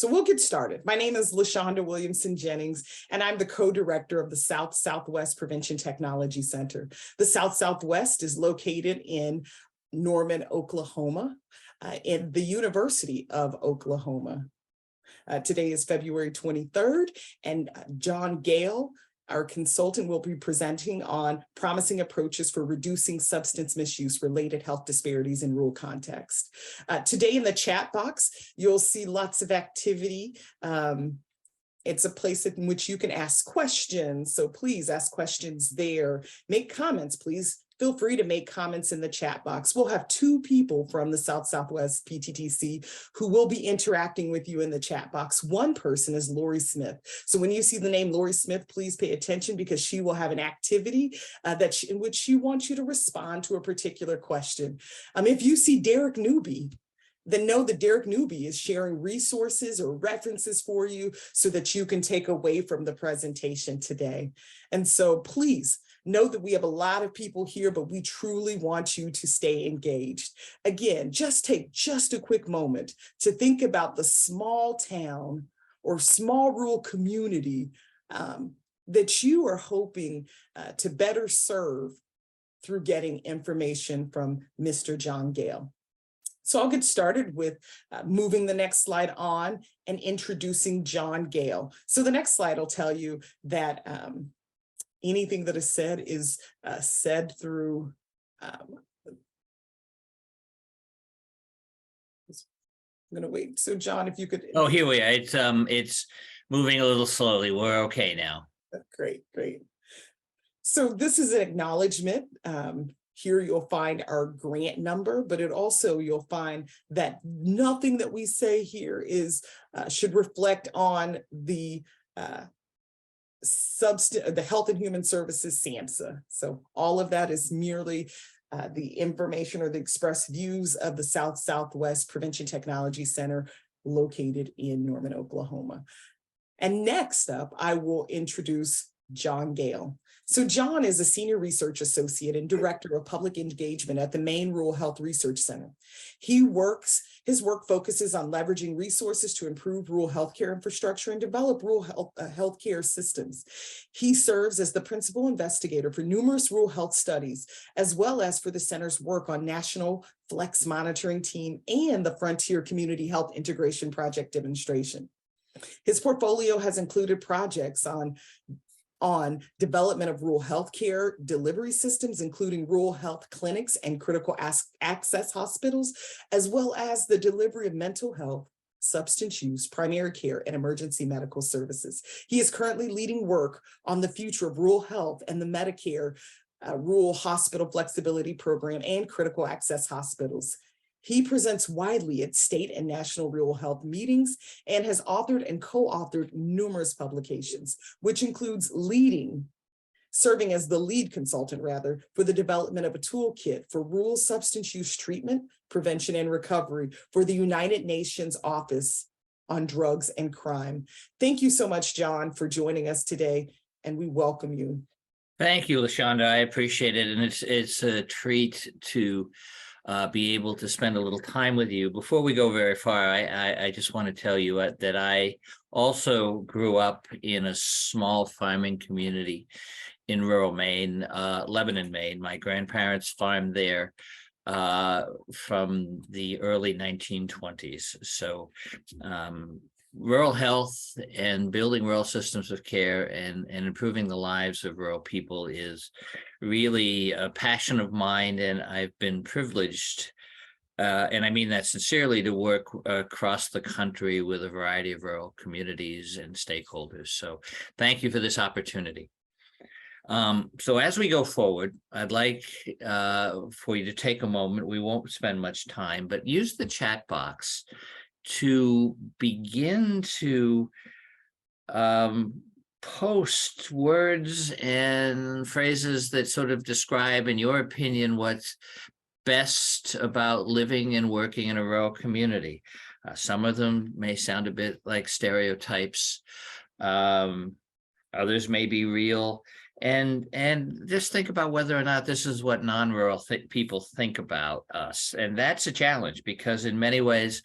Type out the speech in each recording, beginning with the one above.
So we'll get started. My name is LaShonda Williamson Jennings, and I'm the co-director of the South Southwest Prevention Technology Center. The South Southwest is located in Norman, Oklahoma, in the University of Oklahoma. Today is February 23rd, and John Gale, our consultant, will be presenting on promising approaches for reducing substance misuse-related health disparities in rural context. Today in the chat box, you'll see lots of activity. It's a place in which you can ask questions, so please ask questions there. Make comments, please. Feel free to make comments in the chat box. We'll have two people from the South Southwest PTTC who will be interacting with you in the chat box. One person is Lori Smith. So when you see the name Lori Smith, please pay attention because she will have an activity in which she wants you to respond to a particular question. If you see Derek Newby, then know that Derek Newby is sharing resources or references for you so that you can take away from the presentation today. And so please, know that we have a lot of people here, but we truly want you to stay engaged. Again, just take just a quick moment to think about the small town or small rural community that you are hoping to better serve through getting information from Mr. John Gale. So I'll get started with moving the next slide on and introducing John Gale. So the next slide will tell you that anything that is said through, I'm gonna wait. So John, if you could. Oh, here we are. It's moving a little slowly. We're okay now. Great. So this is an acknowledgement. Here you'll find our grant number, but you'll find that nothing that we say here should reflect on the Health and Human Services SAMHSA. So all of that is merely the information or the express views of the South Southwest Prevention Technology Center located in Norman, Oklahoma. And next up, I will introduce John Gale. So John is a senior research associate and director of public engagement at the Maine Rural Health Research Center. His work focuses on leveraging resources to improve rural healthcare infrastructure and develop rural healthcare systems. He serves as the principal investigator for numerous rural health studies, as well as for the center's work on National Flex Monitoring Team and the Frontier Community Health Integration Project demonstration. His portfolio has included projects on development of rural healthcare delivery systems, including rural health clinics and critical access hospitals, as well as the delivery of mental health, substance use, primary care, and emergency medical services. He is currently leading work on the future of rural health and the Medicare Rural Hospital Flexibility Program and critical access hospitals. He presents widely at state and national rural health meetings and has authored and co-authored numerous publications, which includes serving as the lead consultant for the development of a toolkit for rural substance use treatment, prevention, and recovery for the United Nations Office on Drugs and Crime. Thank you so much, John, for joining us today, and we welcome you. Thank you, LaShonda. I appreciate it, and it's a treat to be able to spend a little time with you. Before we go very far, I just want to tell you that I also grew up in a small farming community in rural Maine, Lebanon, Maine. My grandparents farmed there from the early 1920s. So rural health and building rural systems of care and improving the lives of rural people is really a passion of mine, and I've been privileged, and I mean that sincerely, to work across the country with a variety of rural communities and stakeholders. So thank you for this opportunity. So as we go forward, I'd like for you to take a moment. We won't spend much time, but use the chat box to begin to post words and phrases that sort of describe, in your opinion, what's best about living and working in a rural community. Some of them may sound a bit like stereotypes. Others may be real. And just think about whether or not this is what non-rural people think about us. And that's a challenge, because in many ways,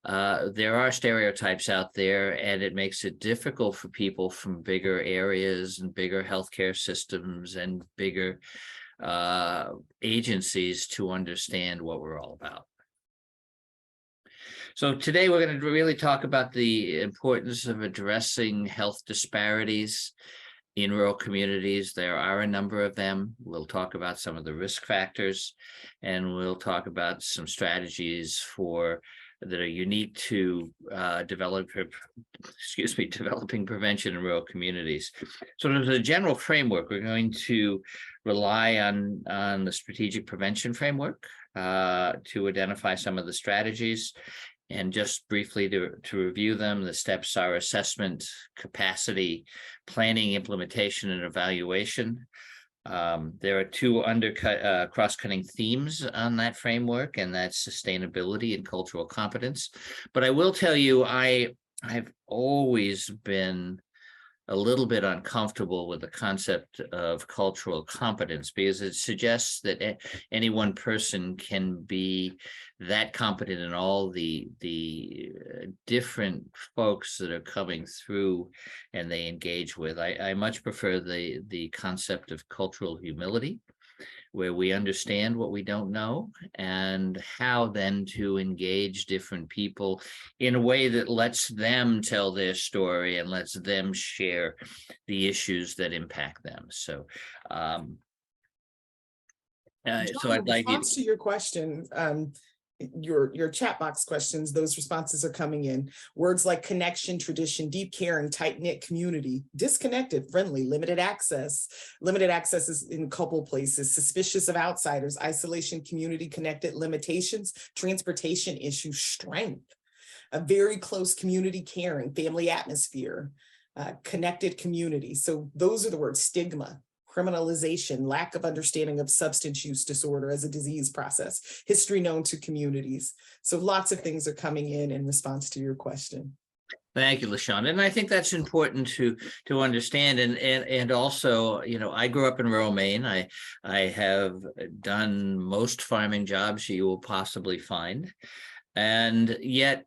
there are stereotypes out there, and it makes it difficult for people from bigger areas and bigger healthcare systems and bigger agencies to understand what we're all about. So today we're going to really talk about the importance of addressing health disparities in rural communities. There are a number of them. We'll talk about some of the risk factors, and we'll talk about some strategies that are unique to developing prevention in rural communities. So as a general framework, we're going to rely on the strategic prevention framework to identify some of the strategies. And just briefly to review them, the steps are assessment, capacity, planning, implementation, and evaluation. There are two cross-cutting themes on that framework, and that's sustainability and cultural competence. But I will tell you, I've always been a little bit uncomfortable with the concept of cultural competence, because it suggests that any one person can be that competent in all the different folks that are coming through and they engage with. I much prefer the concept of cultural humility, where we understand what we don't know and how then to engage different people in a way that lets them tell their story and lets them share the issues that impact them. So, John, so I'd in like you response to your question, your chat box questions, those responses are coming in. Words like connection, tradition, deep caring, tight-knit community, disconnected, friendly, limited access. Limited access is in a couple places. Suspicious of outsiders, isolation, community connected, limitations, transportation issues, strength. A very close community caring, family atmosphere, connected community. So those are the words. Stigma, criminalization, lack of understanding of substance use disorder as a disease process, history known to communities. So lots of things are coming in response to your question. Thank you, LaShonda. And I think that's important to understand. And also, you know, I grew up in rural Maine. I have done most farming jobs you will possibly find. And yet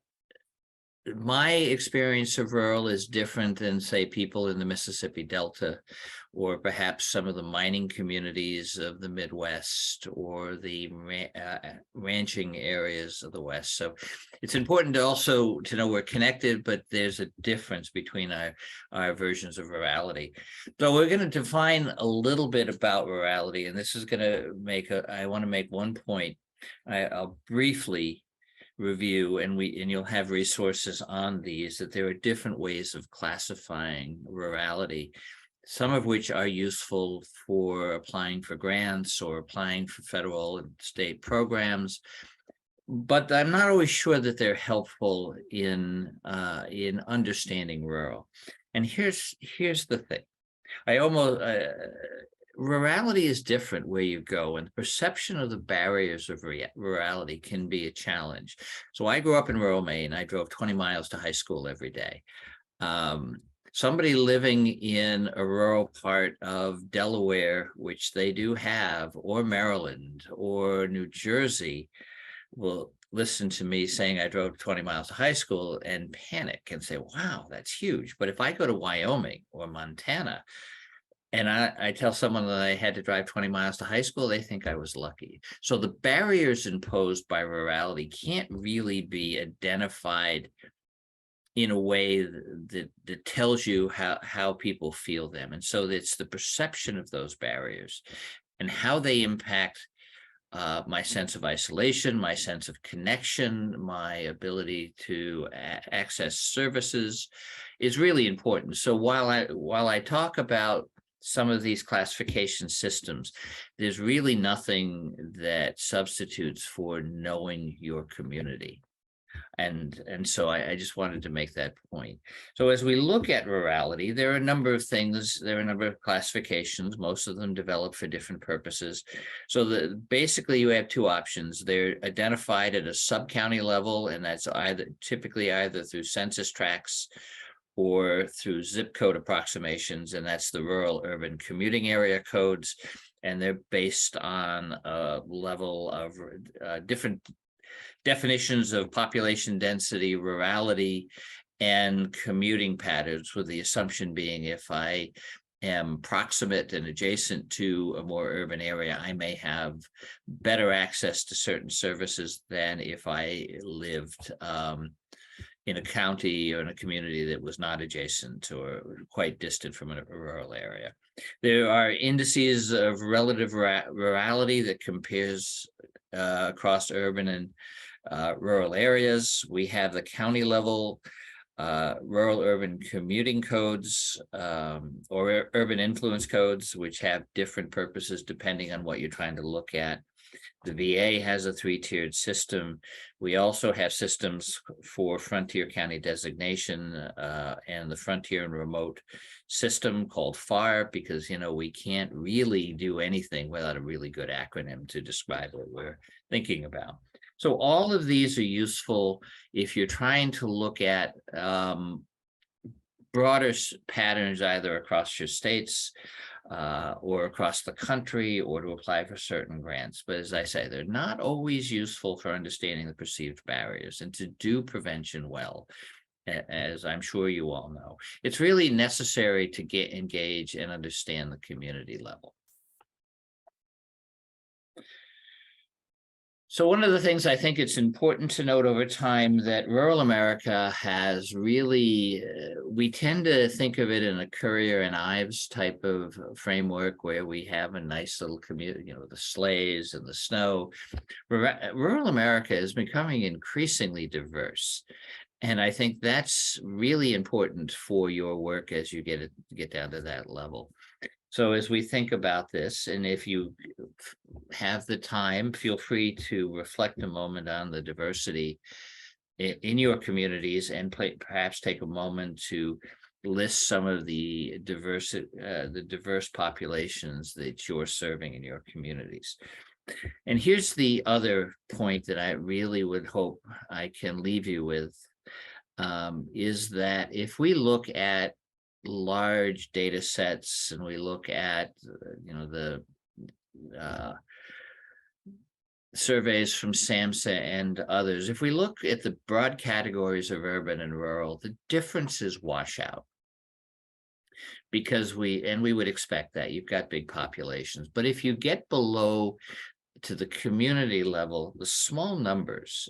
my experience of rural is different than, say, people in the Mississippi Delta, or perhaps some of the mining communities of the Midwest, or the ranching areas of the West. So it's important to also to know we're connected, but there's a difference between our versions of rurality. So we're going to define a little bit about rurality, and this is going to I want to make one point. I'll briefly review, and you'll have resources on these, that there are different ways of classifying rurality, some of which are useful for applying for grants or applying for federal and state programs, but I'm not always sure that they're helpful in understanding rural. And here's the thing. Rurality is different where you go, and the perception of the barriers of rurality can be a challenge. So I grew up in rural Maine. I drove 20 miles to high school every day. Somebody living in a rural part of Delaware, which they do have, or Maryland or New Jersey, will listen to me saying I drove 20 miles to high school and panic and say, wow, that's huge. But if I go to Wyoming or Montana, and I tell someone that I had to drive 20 miles to high school, they think I was lucky. So the barriers imposed by rurality can't really be identified in a way that tells you how people feel them. And so it's the perception of those barriers and how they impact my sense of isolation, my sense of connection, my ability to access services is really important. So while I talk about some of these classification systems, there's really nothing that substitutes for knowing your community. And so I just wanted to make that point. So as we look at rurality, there are a number of things, there are a number of classifications, most of them developed for different purposes. So basically you have two options. They're identified at a sub-county level, and that's typically either through census tracts or through zip code approximations, and that's the rural urban commuting area codes. And they're based on a level of different definitions of population density, rurality, and commuting patterns, with the assumption being if I am proximate and adjacent to a more urban area, I may have better access to certain services than if I lived in a county or in a community that was not adjacent or quite distant from a rural area. There are indices of relative rurality that compares across urban and rural areas. We have the county level rural urban commuting codes or urban influence codes, which have different purposes depending on what you're trying to look at. The VA has a 3-tiered system. We also have systems for frontier county designation and the frontier and remote system called FAR, because, you know, we can't really do anything without a really good acronym to describe what we're thinking about. So all of these are useful if you're trying to look at broader patterns either across your states or across the country, or to apply for certain grants. But as I say, they're not always useful for understanding the perceived barriers and to do prevention well, as I'm sure you all know. It's really necessary to get engaged and understand the community level. So one of the things I think it's important to note over time that rural America has really, we tend to think of it in a Currier and Ives type of framework where we have a nice little community, you know, the sleighs and the snow. Rural America is becoming increasingly diverse. And I think that's really important for your work as you get down to that level. So as we think about this, and if you have the time, feel free to reflect a moment on the diversity in your communities, and perhaps take a moment to list some of the diverse populations that you're serving in your communities. And here's the other point that I really would hope I can leave you with, is that if we look at large data sets and we look at you know, the surveys from SAMHSA and others, if we look at the broad categories of urban and rural, the differences wash out, because we would expect that you've got big populations. But if you get below to the community level, the small numbers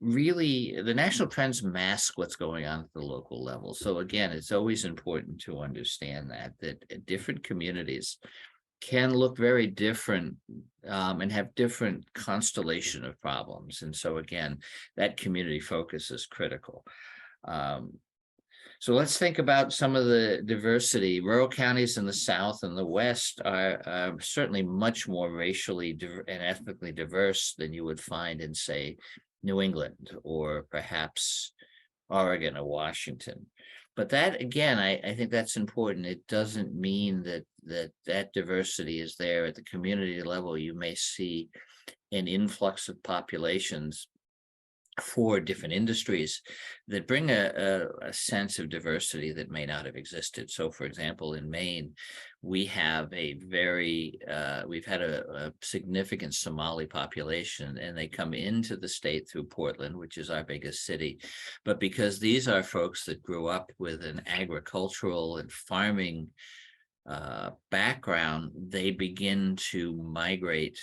really, the national trends mask what's going on at the local level. So again, it's always important to understand that different communities can look very different and have different constellation of problems. And so again, that community focus is critical. So let's think about some of the diversity. Rural counties in the South and the West are certainly much more racially and ethnically diverse than you would find in, say, New England or perhaps Oregon or Washington. But that, again, I think that's important. It doesn't mean that diversity is there at the community level. You may see an influx of populations for different industries that bring a sense of diversity that may not have existed. So for example, in Maine, we have we've had a significant Somali population, and they come into the state through Portland, which is our biggest city. But because these are folks that grew up with an agricultural and farming background, they begin to migrate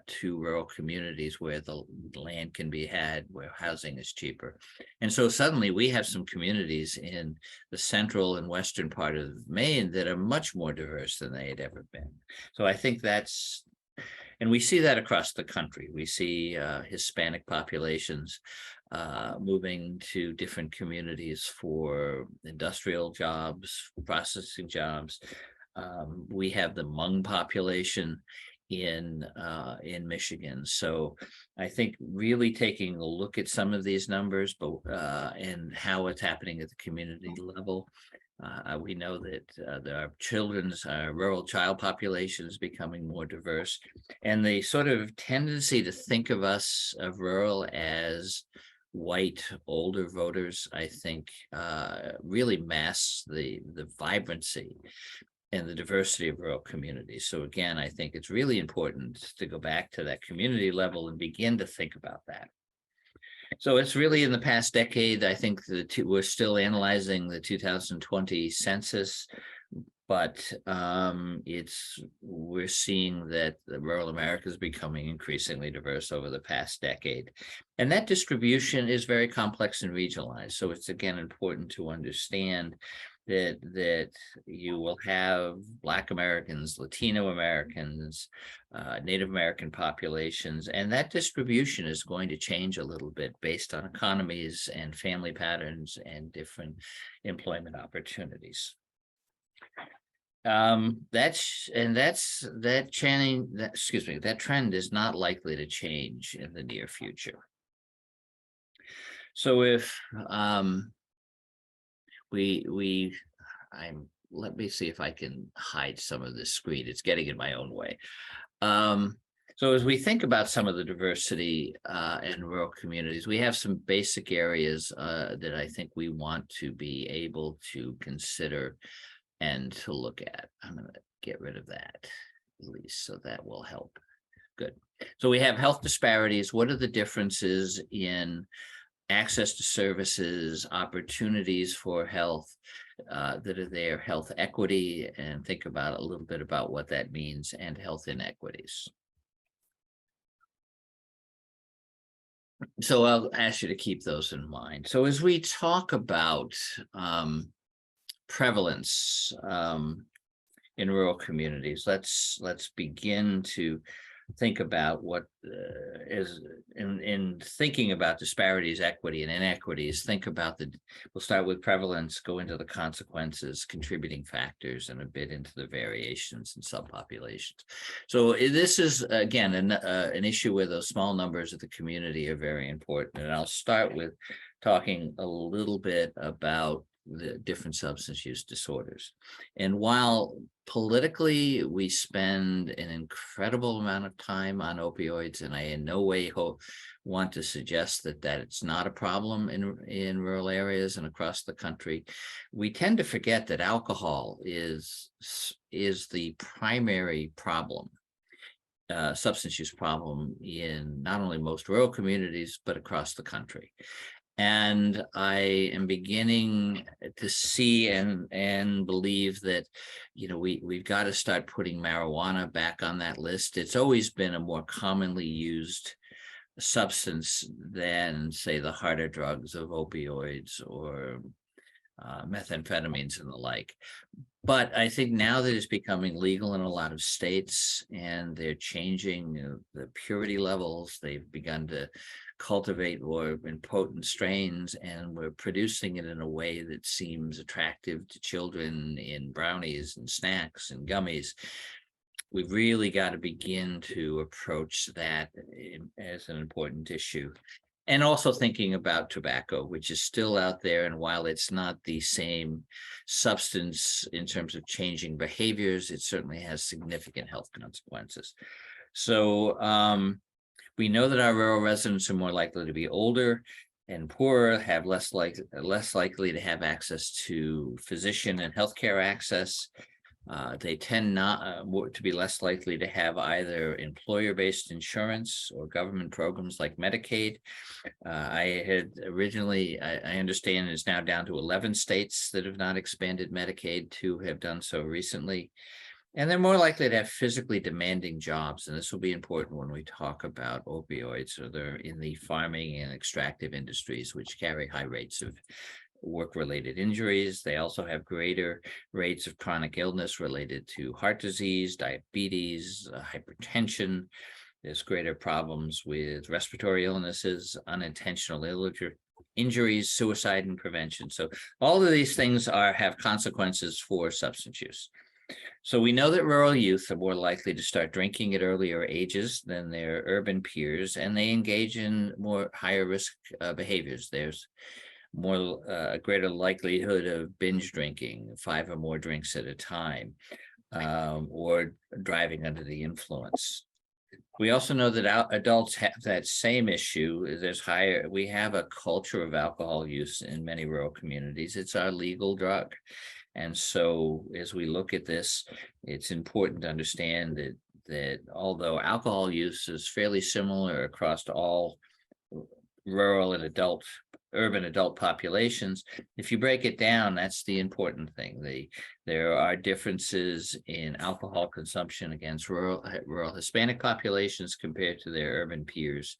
to rural communities where the land can be had, where housing is cheaper. And so suddenly we have some communities in the central and western part of Maine that are much more diverse than they had ever been. So I think that's, and we see that across the country. We see Hispanic populations moving to different communities for industrial jobs, processing jobs. We have the Hmong population in Michigan. So I think really taking a look at some of these numbers, but and how it's happening at the community level. We know that there are rural child populations becoming more diverse, and the sort of tendency to think of us of rural as white older voters, I think really masks the vibrancy and the diversity of rural communities. So again, I think it's really important to go back to that community level and begin to think about that. So it's really in the past decade, I think we're still analyzing the 2020 census, but we're seeing that the rural America is becoming increasingly diverse over the past decade. And that distribution is very complex and regionalized. So it's again important to understand that you will have Black Americans, Latino Americans, Native American populations, and that distribution is going to change a little bit based on economies and family patterns and different employment opportunities. That trend is not likely to change in the near future. So if let me see if I can hide some of this screen. It's getting in my own way. So as we think about some of the diversity in rural communities, we have some basic areas that I think we want to be able to consider and to look at. I'm going to get rid of that, at least, so that will help. Good. So we have health disparities. What are the differences in access to services, opportunities for health that are there, health equity, and think about a little bit about what that means, and health inequities. So I'll ask you to keep those in mind. So as we talk about prevalence in rural communities, let's begin to think about what is in thinking about disparities, equity, and inequities. Think about we'll start with prevalence, go into the consequences, contributing factors, and a bit into the variations in subpopulations. So this is again an issue where those small numbers of the community are very important. And I'll start with talking a little bit about the different substance use disorders. And while politically we spend an incredible amount of time on opioids, and I in no way want to suggest that it's not a problem in rural areas and across the country, we tend to forget that alcohol is the primary problem, substance use problem in not only most rural communities, but across the country. And I am beginning to see and believe that, we've got to start putting marijuana back on that list. It's always been a more commonly used substance than, say, the harder drugs of opioids or methamphetamines and the like. But I think now that it's becoming legal in a lot of states and they're changing the purity levels, they've begun to cultivate more potent strains, and we're producing it in a way that seems attractive to children in brownies and snacks and gummies. We've really got to begin to approach that as an important issue. And also thinking about tobacco, which is still out there. And while it's not the same substance in terms of changing behaviors, it certainly has significant health consequences. So we know that our rural residents are more likely to be older and poorer, have less likely to have access to physician and healthcare access. They tend to be less likely to have either employer-based insurance or government programs like Medicaid. I had originally, I understand it's now down to 11 states that have not expanded Medicaid. 2 have done so recently. And they're more likely to have physically demanding jobs. And this will be important when we talk about opioids. So they're in the farming and extractive industries, which carry high rates of work-related injuries. They also have greater rates of chronic illness related to heart disease, diabetes, hypertension. There's greater problems with respiratory illnesses, unintentional injuries, suicide, and prevention. So all of these things have consequences for substance use. So we know that rural youth are more likely to start drinking at earlier ages than their urban peers, and they engage in more higher risk behaviors. There's a greater likelihood of binge drinking, 5 or more drinks at a time, or driving under the influence. We also know that adults have that same issue. We have a culture of alcohol use in many rural communities. It's our legal drug. And so as we look at this, it's important to understand that although alcohol use is fairly similar across all rural and urban adult populations, if you break it down, that's the important thing. There are differences in alcohol consumption against rural Hispanic populations compared to their urban peers.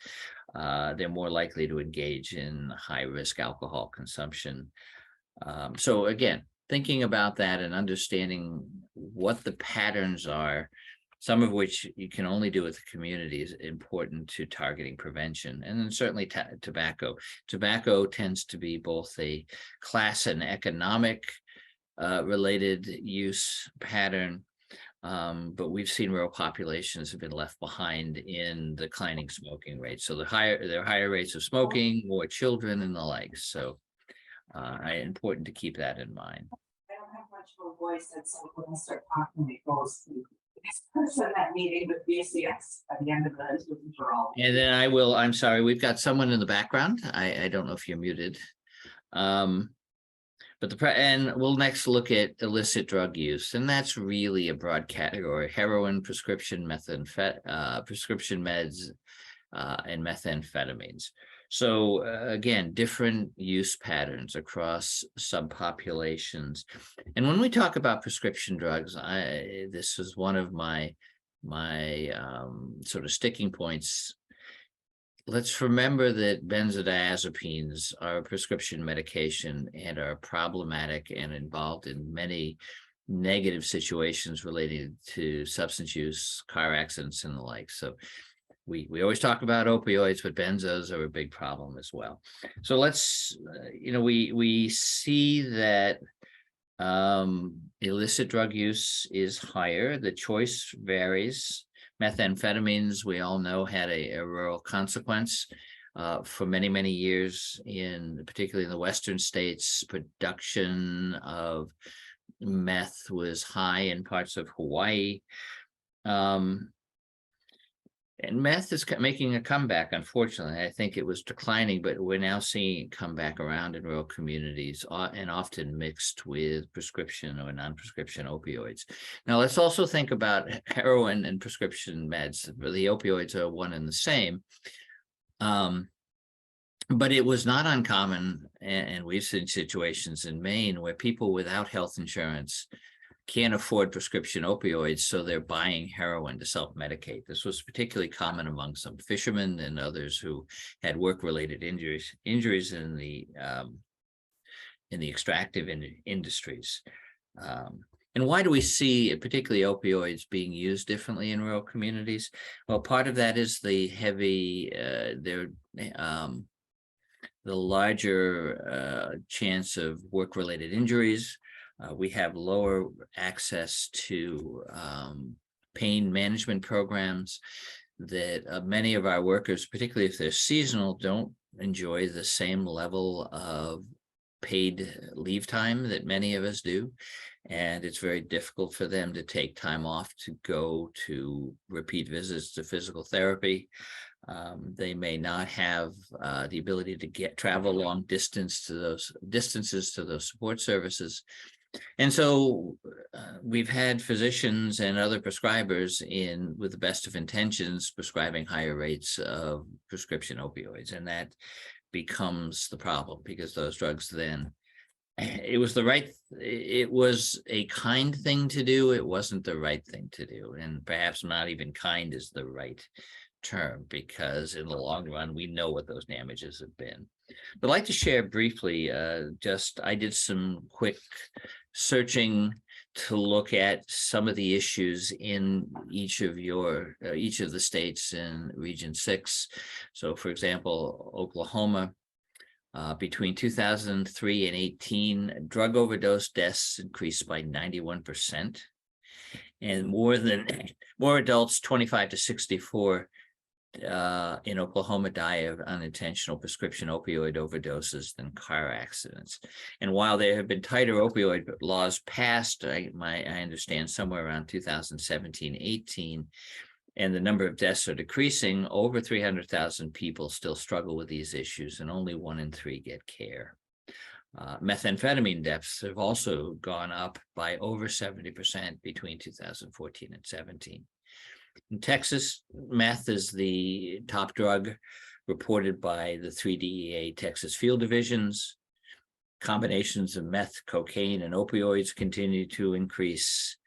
They're more likely to engage in high-risk alcohol consumption. So again, thinking about that and understanding what the patterns are, some of which you can only do with the community, is important to targeting prevention. And then certainly tobacco. Tobacco tends to be both a class and economic related use pattern, but we've seen rural populations have been left behind in declining smoking rates. So there are higher rates of smoking, more children and the like. So important to keep that in mind. I don't have much of a voice, and so when I start talking, it goes to this person that meeting with BCS at the end of the withdrawal. And then I'm sorry, we've got someone in the background. I don't know if you're muted. But and we'll next look at illicit drug use, and that's really a broad category: heroin, prescription prescription meds, and methamphetamines. So again, different use patterns across subpopulations. And when we talk about prescription drugs, this is one of my sort of sticking points. Let's remember that benzodiazepines are a prescription medication and are problematic and involved in many negative situations related to substance use, car accidents, and the like. So we always talk about opioids, but benzos are a big problem as well. So let's, we see that illicit drug use is higher. The choice varies. Methamphetamines, we all know, had a rural consequence for many, many years, particularly in the Western states. Production of meth was high in parts of Hawaii. And meth is making a comeback, unfortunately. I think it was declining, but we're now seeing it come back around in rural communities, and often mixed with prescription or non-prescription opioids. Now, let's also think about heroin and prescription meds. The opioids are one and the same. But it was not uncommon, and we've seen situations in Maine where people without health insurance can't afford prescription opioids, so they're buying heroin to self-medicate. This was particularly common among some fishermen and others who had work-related injuries in the extractive industries. And why do we see particularly opioids being used differently in rural communities? Well, part of that is the heavy, the larger chance of work-related injuries. We have lower access to pain management programs that many of our workers, particularly if they're seasonal, don't enjoy the same level of paid leave time that many of us do. And it's very difficult for them to take time off to go to repeat visits to physical therapy. They may not have the ability to travel long distances to those support services. And so we've had physicians and other prescribers with the best of intentions prescribing higher rates of prescription opioids. And that becomes the problem, because those drugs then, it was a kind thing to do. It wasn't the right thing to do. And perhaps not even kind is the right term, because in the long run, we know what those damages have been. But I'd like to share briefly, I did some quick searching to look at some of the issues in each of the states in Region 6. So for example, Oklahoma, between 2003 and 18, drug overdose deaths increased by 91%. And more adults 25 to 64 in Oklahoma die of unintentional prescription opioid overdoses than car accidents. And while there have been tighter opioid laws passed, I understand somewhere around 2017-18, and the number of deaths are decreasing. Over 300,000 people still struggle with these issues, and only 1 in 3 get care. Methamphetamine deaths have also gone up by over 70% between 2014 and 17. In Texas, meth is the top drug reported by the 3 DEA Texas field divisions. Combinations of meth, cocaine, and opioids continue to increase.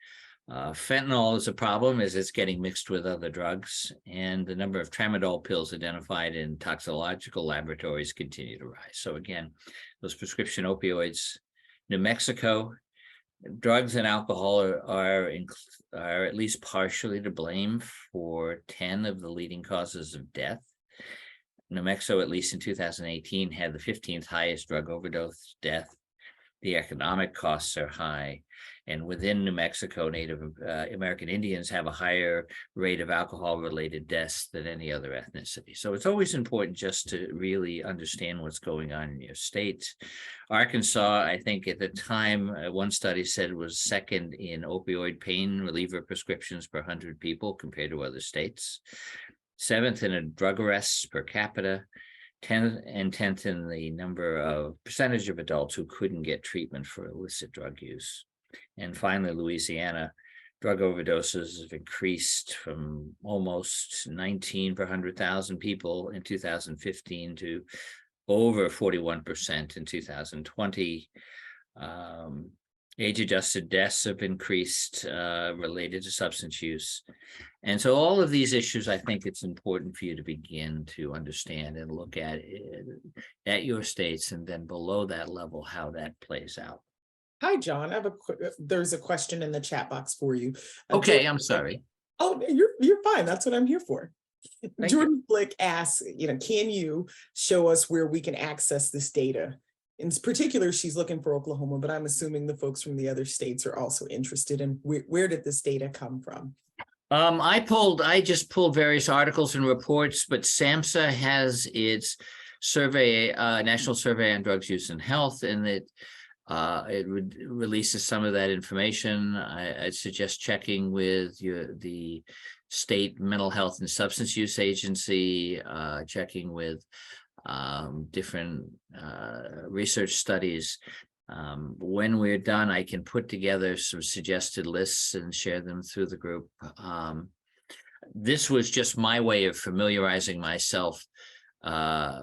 Fentanyl is a problem as it's getting mixed with other drugs, and the number of tramadol pills identified in toxicological laboratories continue to rise. So again, those prescription opioids. New Mexico, drugs and alcohol are at least partially to blame for 10 of the leading causes of death. New Mexico, at least in 2018, had the 15th highest drug overdose death. The economic costs are high. And within New Mexico, Native American Indians have a higher rate of alcohol-related deaths than any other ethnicity. So it's always important just to really understand what's going on in your state. Arkansas, I think at the time, one study said was second in opioid pain reliever prescriptions per 100 people compared to other states. 7th in a drug arrests per capita, 10th and 10th in the number of percentage of adults who couldn't get treatment for illicit drug use. And finally, Louisiana, drug overdoses have increased from almost 19 per 100,000 people in 2015 to over 41% in 2020. Age-adjusted deaths have increased related to substance use. And so all of these issues, I think it's important for you to begin to understand and look at your states, and then below that level, how that plays out. Hi, John. There's a question in the chat box for you. Okay, I'm sorry. Oh, you're fine. That's what I'm here for. Thank Jordan Blick asks, can you show us where we can access this data? In particular, she's looking for Oklahoma, but I'm assuming the folks from the other states are also interested in where did this data come from? I just pulled various articles and reports, but SAMHSA has its survey, National Survey on Drugs Use and Health, and it releases some of that information. I'd suggest checking with the state mental health and substance use agency, checking with different research studies. When we're done, I can put together some suggested lists and share them through the group. This was just my way of familiarizing myself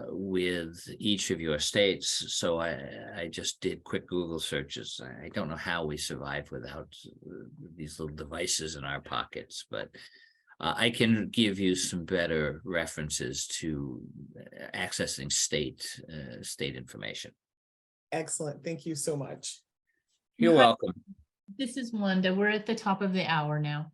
with each of your states. So I just did quick Google searches. I don't know how we survive without these little devices in our pockets, but I can give you some better references to accessing state information. Excellent. Thank you so much. You're welcome. This is Wanda. We're at the top of the hour now.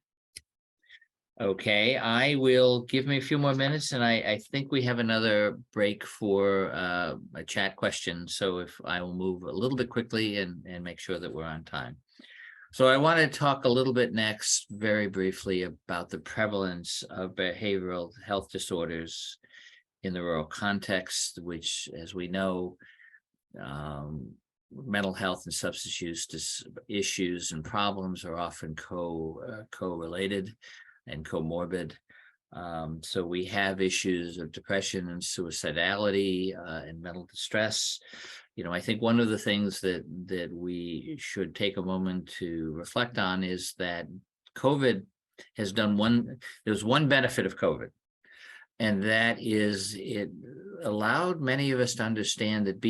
Okay, I will give me a few more minutes, and I think we have another break for a chat question. So if I will move a little bit quickly and make sure that we're on time. So I want to talk a little bit next, very briefly, about the prevalence of behavioral health disorders in the rural context, which, as we know, mental health and substance use issues and problems are often co-related and comorbid. So we have issues of depression and suicidality and mental distress. I think one of the things that we should take a moment to reflect on is that COVID has done there's one benefit of COVID, and that is it allowed many of us to understand that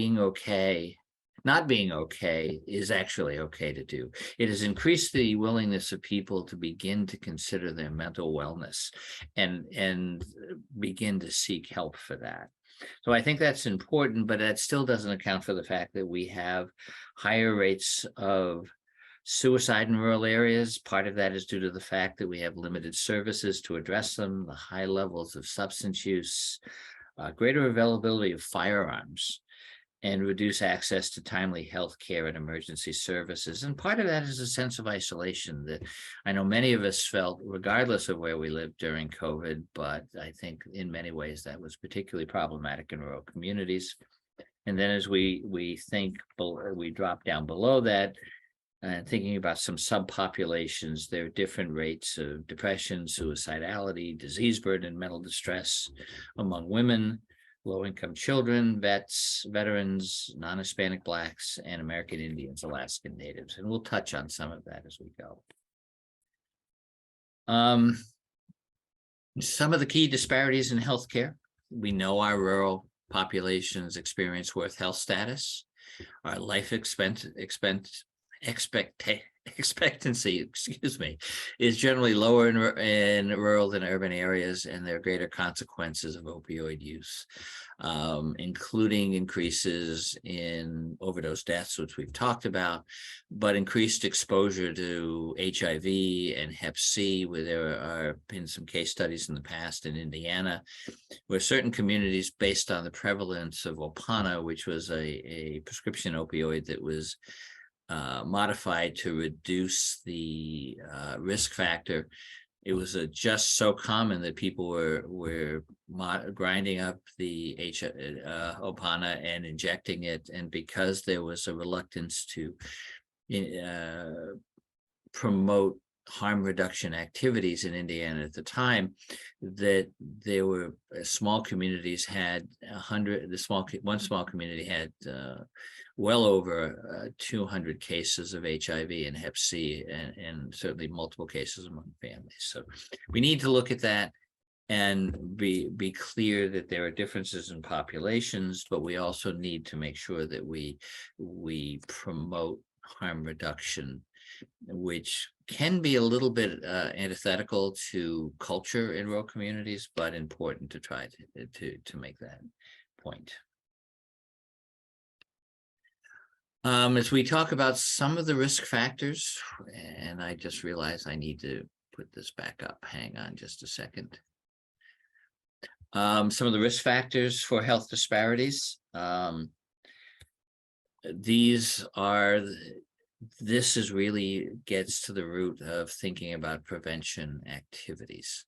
not being okay is actually okay to do. It has increased the willingness of people to begin to consider their mental wellness and begin to seek help for that. So I think that's important, but that still doesn't account for the fact that we have higher rates of suicide in rural areas. Part of that is due to the fact that we have limited services to address them, the high levels of substance use, greater availability of firearms, and reduce access to timely health care and emergency services. And part of that is a sense of isolation that I know many of us felt regardless of where we lived during COVID, but I think in many ways that was particularly problematic in rural communities. And then as we drop down below that, And thinking about some subpopulations, there are different rates of depression, suicidality, disease burden, mental distress among women, low-income children, vets, veterans, non-Hispanic Blacks, and American Indians, Alaskan Natives. And we'll touch on some of that as we go. Some of the key disparities in healthcare. We know our rural populations experience worse health status. Our life expectancy, excuse me, is generally lower in rural than urban areas, and there are greater consequences of opioid use, including increases in overdose deaths, which we've talked about, but increased exposure to HIV and Hep C, where there are been some case studies in the past in Indiana, where certain communities, based on the prevalence of Opana, which was a prescription opioid that was modified to reduce the risk factor. It was just so common that people were grinding up the Opana and injecting it, and because there was a reluctance to promote harm reduction activities in Indiana at the time, that there were small communities had one small community had well over 200 cases of HIV and Hep C, and certainly multiple cases among families. So we need to look at that and be clear that there are differences in populations, but we also need to make sure that we promote harm reduction, which can be a little bit antithetical to culture in rural communities, but important to try to make that point. As we talk about some of the risk factors, and I just realized I need to put this back up. Hang on just a second. Some of the risk factors for health disparities. This is really gets to the root of thinking about prevention activities.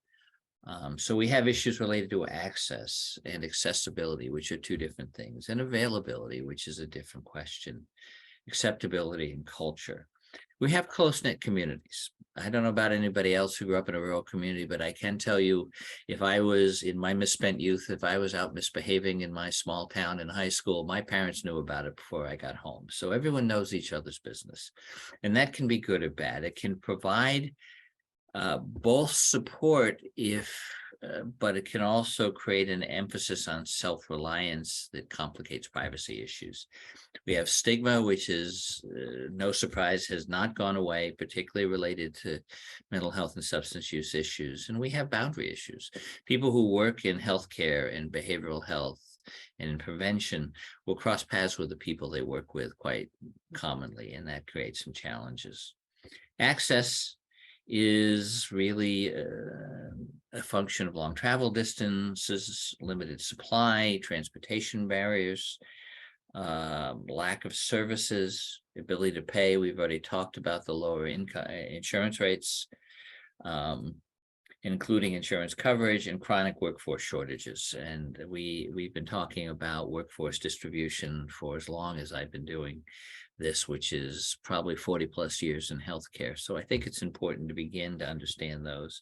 So we have issues related to access and accessibility, which are two different things, and availability, which is a different question, acceptability and culture. We have close-knit communities. I don't know about anybody else who grew up in a rural community, but I can tell you, if I was in my misspent youth, if I was out misbehaving in my small town in high school, my parents knew about it before I got home. So everyone knows each other's business, and that can be good or bad. It can provide both support but it can also create an emphasis on self-reliance that complicates privacy issues. We have stigma, which is no surprise, has not gone away, particularly related to mental health and substance use issues. And we have boundary issues. People who work in healthcare and behavioral health and in prevention will cross paths with the people they work with quite commonly, and that creates some challenges. Access is really a function of long travel distances, limited supply, transportation barriers, lack of services, ability to pay. We've already talked about the lower income insurance rates, including insurance coverage and chronic workforce shortages. And we've been talking about workforce distribution for as long as I've been doing this, which is probably 40 plus years in healthcare. So I think it's important to begin to understand those.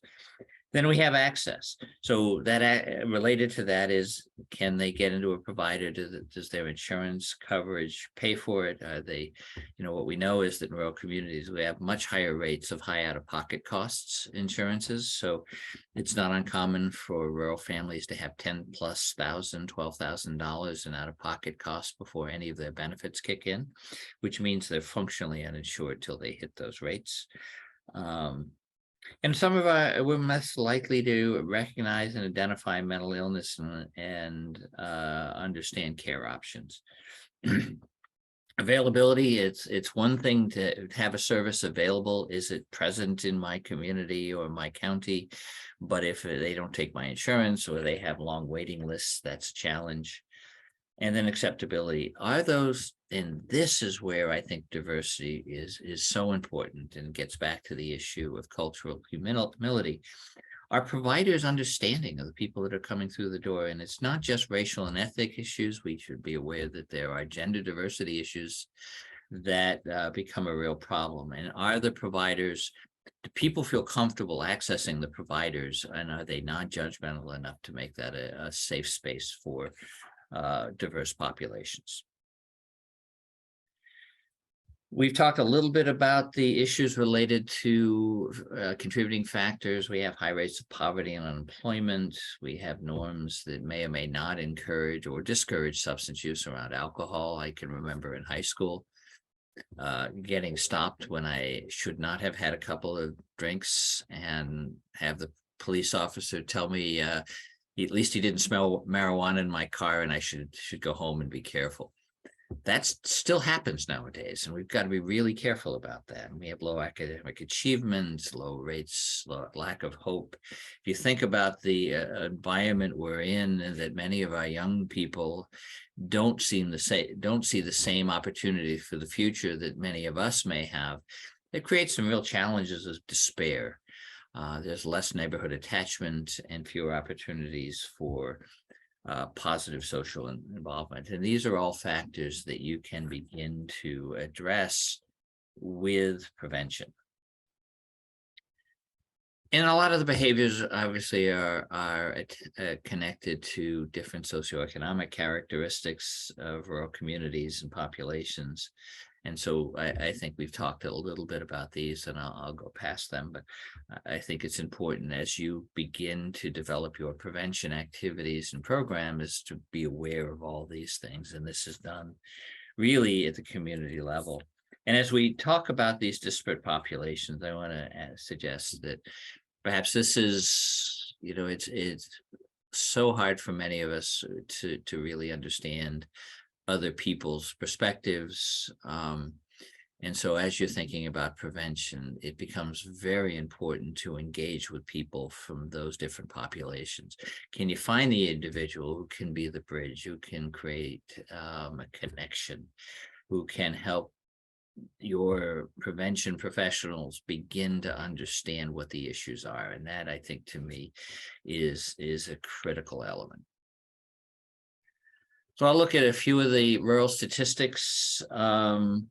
Then we have access. So that related to that is, can they get into a provider? Does their insurance coverage pay for it? Are they, what we know is that in rural communities, we have much higher rates of high out-of-pocket costs insurances. So it's not uncommon for rural families to have $10,000 plus, $12,000 in out-of-pocket costs before any of their benefits kick in, which means they're functionally uninsured till they hit those rates. And we're less likely to recognize and identify mental illness and understand care options. Availability, it's one thing to have a service available. Is it present in my community or my county? But if they don't take my insurance or they have long waiting lists, that's a challenge. And then acceptability. And this is where I think diversity is so important, and gets back to the issue of cultural humility. Our providers' understanding of the people that are coming through the door, and it's not just racial and ethnic issues. We should be aware that there are gender diversity issues that become a real problem. And are the providers, do people feel comfortable accessing the providers, and are they non-judgmental enough to make that a safe space for diverse populations? We've talked a little bit about the issues related to contributing factors. We have high rates of poverty and unemployment. We have norms that may or may not encourage or discourage substance use around alcohol. I can remember in high school getting stopped when I should not have had a couple of drinks, and have the police officer tell me at least he didn't smell marijuana in my car and I should go home and be careful. That still happens nowadays, and we've got to be really careful about that. And we have low academic achievement, low rates, lack of hope. If you think about the environment we're in, and that many of our young people don't see the same opportunity for the future that many of us may have, it creates some real challenges of despair. There's less neighborhood attachment and fewer opportunities for positive social involvement. And these are all factors that you can begin to address with prevention. And a lot of the behaviors obviously are connected to different socioeconomic characteristics of rural communities and populations. And so I think we've talked a little bit about these, and I'll go past them, but I think it's important as you begin to develop your prevention activities and programs to be aware of all these things. And this is done really at the community level. And as we talk about these disparate populations, I want to suggest that perhaps this is, it's so hard for many of us to really understand other people's perspectives. And so as you're thinking about prevention, it becomes very important to engage with people from those different populations. Can you find the individual who can be the bridge, who can create a connection, who can help your prevention professionals begin to understand what the issues are? And that, I think, to me, is a critical element. So I'll look at a few of the rural statistics. Our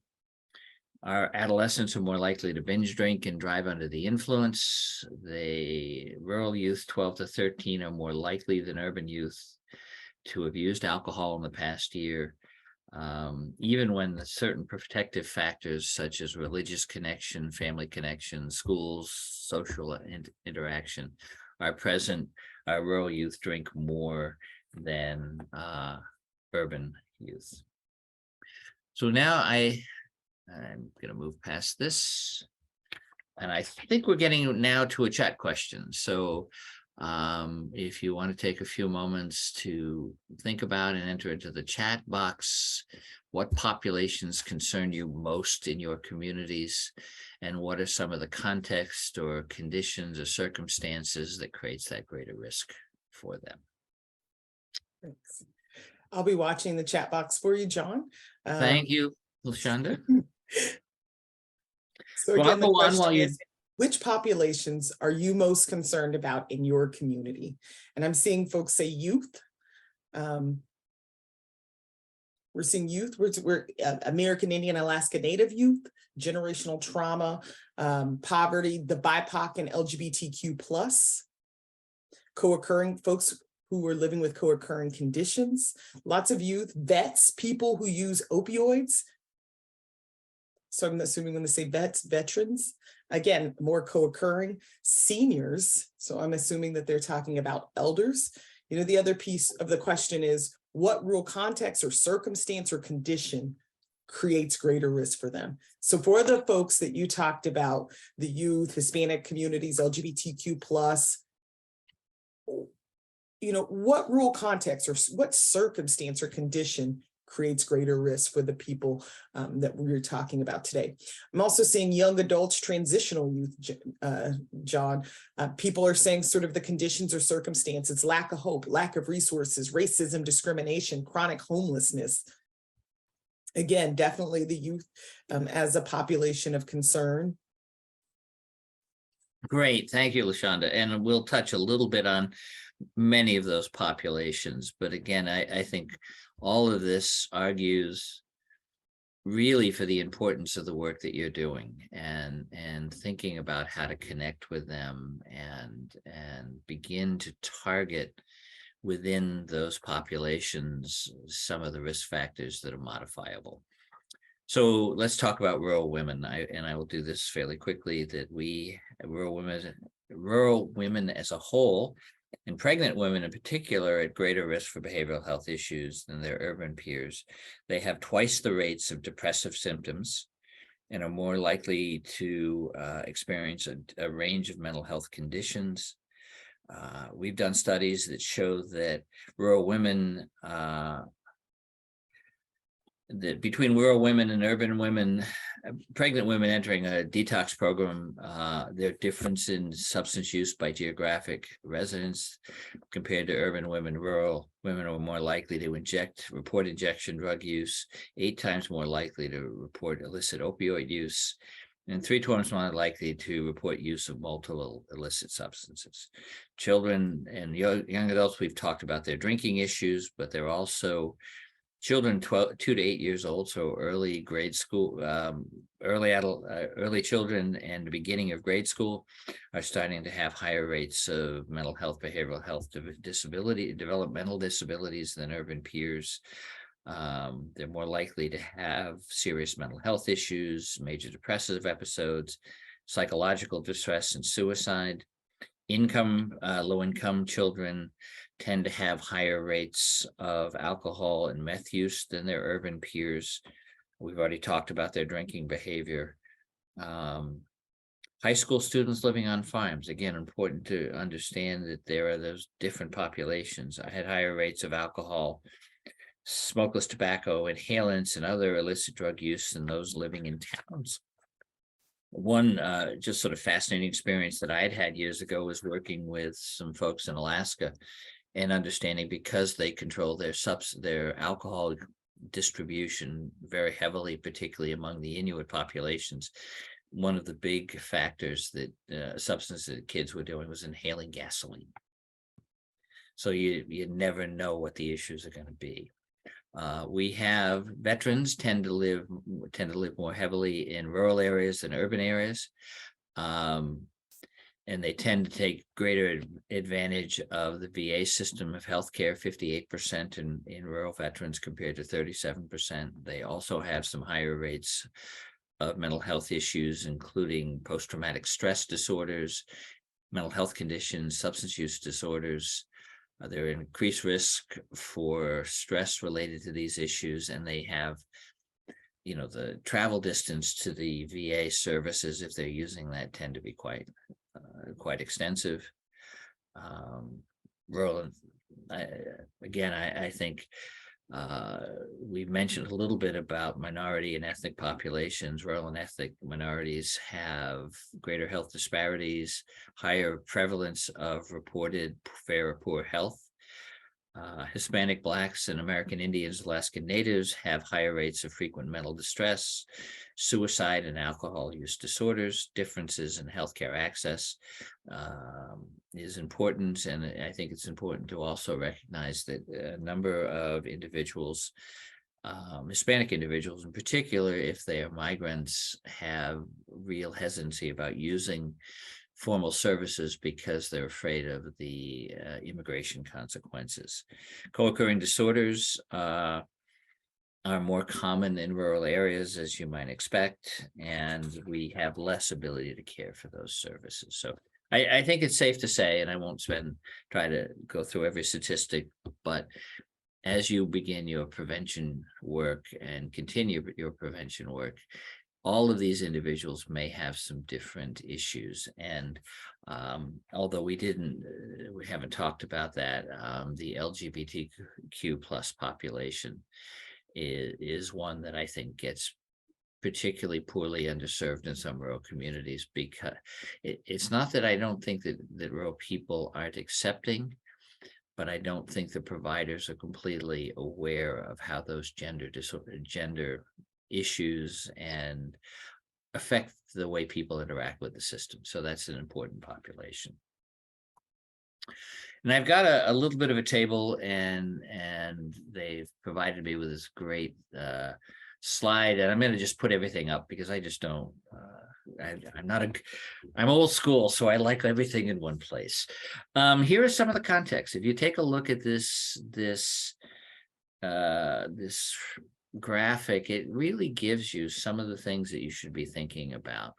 adolescents are more likely to binge drink and drive under the influence. The rural youth 12 to 13 are more likely than urban youth to have used alcohol in the past year, even when the certain protective factors such as religious connection, family connection, schools, social interaction are present. Our rural youth drink more than urban youth. So now I'm going to move past this, and I think we're getting now to a chat question. So if you want to take a few moments to think about and enter into the chat box, what populations concern you most in your communities, and what are some of the context or conditions or circumstances that creates that greater risk for them? Thanks. I'll be watching the chat box for you, John. Thank you, LaShonda. So again, the question is, which populations are you most concerned about in your community? And I'm seeing folks say youth. We're seeing youth. We're American Indian, Alaska Native youth, generational trauma, poverty, the BIPOC and LGBTQ+, co-occurring folks who are living with co-occurring conditions, lots of youth, vets, people who use opioids. So I'm assuming when they say vets, veterans, again, more co-occurring, seniors. So I'm assuming that they're talking about elders. The other piece of the question is, what rural context or circumstance or condition creates greater risk for them? So for the folks that you talked about, the youth, Hispanic communities, LGBTQ+, what rural context or what circumstance or condition creates greater risk for the people that we're talking about today? I'm also seeing young adults, transitional youth, John. People are saying sort of the conditions or circumstances, lack of hope, lack of resources, racism, discrimination, chronic homelessness. Again, definitely the youth as a population of concern. Great, thank you, LaShonda. And we'll touch a little bit on many of those populations. But again, I think all of this argues really for the importance of the work that you're doing, and thinking about how to connect with them and begin to target within those populations some of the risk factors that are modifiable. So let's talk about rural women. I will do this fairly quickly, that rural women as a whole, and pregnant women in particular, are at greater risk for behavioral health issues than their urban peers. They have twice the rates of depressive symptoms and are more likely to experience a range of mental health conditions. We've done studies that show that rural women, that between rural women and urban women, pregnant women entering a detox program, their difference in substance use by geographic residence compared to urban women. Rural women are more likely to report injection drug use, 8 times more likely to report illicit opioid use, and 3 times more likely to report use of multiple illicit substances. Children and young adults, we've talked about their drinking issues, but they're also children 2 to 8 years old, so early grade school, early children and the beginning of grade school are starting to have higher rates of mental health, behavioral health, developmental disabilities than urban peers. They're more likely to have serious mental health issues, major depressive episodes, psychological distress, and suicide. Low-income children tend to have higher rates of alcohol and meth use than their urban peers. We've already talked about their drinking behavior. High school students living on farms, again, important to understand that there are those different populations. I had higher rates of alcohol, smokeless tobacco, inhalants, and other illicit drug use than those living in towns. One just sort of fascinating experience that I had years ago was working with some folks in Alaska and understanding, because they control their alcohol distribution very heavily, particularly among the Inuit populations. One of the big factors that substances that kids were doing was inhaling gasoline. So you never know what the issues are going to be. We have veterans tend to live more heavily in rural areas than urban areas. And they tend to take greater advantage of the VA system of healthcare, 58% in rural veterans compared to 37%. They also have some higher rates of mental health issues, including post-traumatic stress disorders, mental health conditions, substance use disorders. They're at increased risk for stress related to these issues, and they have, the travel distance to the VA services, if they're using that, tend to be quite extensive. Rural, I think we've mentioned a little bit about minority and ethnic populations. Rural and ethnic minorities have greater health disparities, higher prevalence of reported fair or poor health. Hispanic, Blacks, and American Indians, Alaskan Natives have higher rates of frequent mental distress, suicide, and alcohol use disorders. Differences in healthcare access is important, and I think it's important to also recognize that a number of individuals, Hispanic individuals in particular, if they are migrants, have real hesitancy about using formal services because they're afraid of the immigration consequences. Co-occurring disorders are more common in rural areas, as you might expect, and we have less ability to care for those services. So I think it's safe to say, and I won't try to go through every statistic, but as you begin your prevention work and continue your prevention work, all of these individuals may have some different issues. And although we haven't talked about that, the LGBTQ plus population is one that I think gets particularly poorly underserved in some rural communities, because it's not that I don't think that rural people aren't accepting, but I don't think the providers are completely aware of how those gender issues and affect the way people interact with the system. So that's an important population. And I've got a little bit of a table, and they've provided me with this great slide, and I'm going to just put everything up because I just don't. I'm old school, so I like everything in one place. Here are some of the context. If you take a look at this graphic, it really gives you some of the things that you should be thinking about.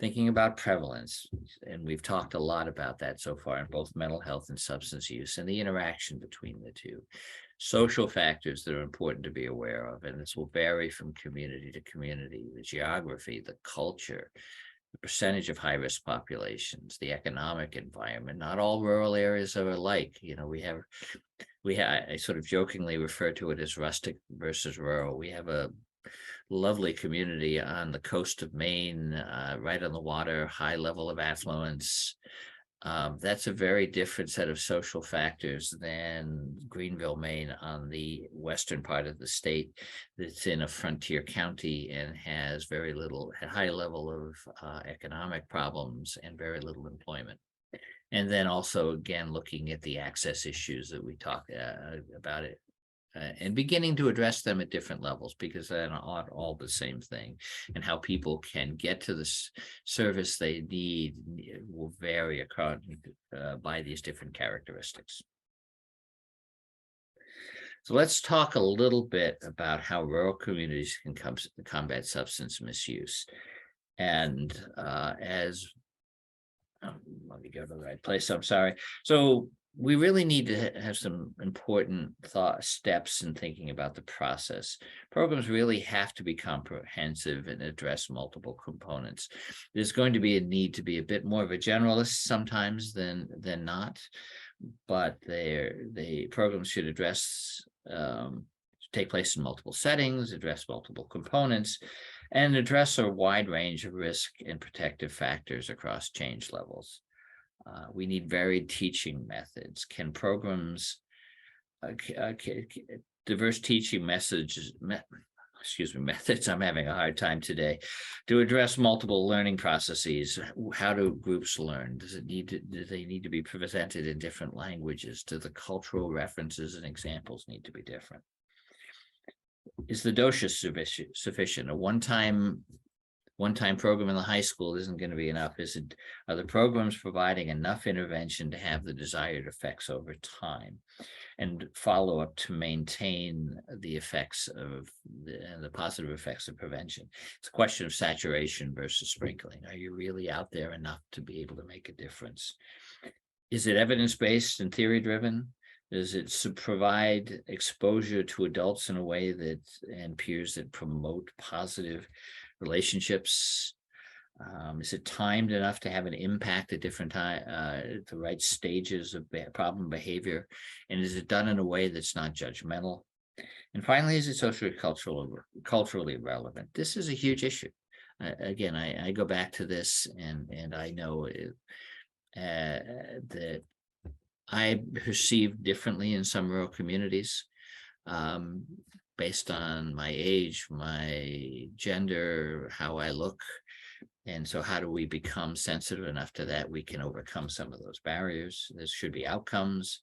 Thinking about prevalence, and we've talked a lot about that so far in both mental health and substance use and the interaction between the two. Social factors that are important to be aware of, and this will vary from community to community, the geography, the culture, the percentage of high-risk populations, the economic environment. Not all rural areas are alike. You know, I sort of jokingly refer to it as rustic versus rural. We have a lovely community on the coast of Maine, right on the water, high level of affluence. That's a very different set of social factors than Greenville, Maine, on the western part of the state that's in a frontier county and has very little, high level of economic problems and very little employment. And then also, again, looking at the access issues that we talk about it. And beginning to address them at different levels, because they're not all the same thing, and how people can get to the service they need will vary across by these different characteristics. So let's talk a little bit about how rural communities can combat substance misuse. And let me go to the right place. I'm sorry. So we really need to have some important steps in thinking about the process. Programs really have to be comprehensive and address multiple components. There's going to be a need to be a bit more of a generalist sometimes than not, but the programs should address, take place in multiple settings, address multiple components, and address a wide range of risk and protective factors across change levels. We need varied teaching methods. Can programs, diverse teaching methods, I'm having a hard time today, to address multiple learning processes. How do groups learn? Do they need to be presented in different languages? Do the cultural references and examples need to be different? Is the dosage sufficient? A one-time program in the high school isn't going to be enough. Are the programs providing enough intervention to have the desired effects over time and follow up to maintain the effects of the positive effects of prevention? It's a question of saturation versus sprinkling. Are you really out there enough to be able to make a difference? Is it evidence-based and theory-driven? Does it provide exposure to adults in a way and peers that promote positive relationships? Is it timed enough to have an impact at different time, at the right stages of problem behavior? And is it done in a way that's not judgmental? And finally, is it socially culturally relevant? This is a huge issue. Again, I go back to this, and I know that I perceive differently in some rural communities. Based on my age, my gender, how I look. And so how do we become sensitive enough to that we can overcome some of those barriers? There should be outcomes,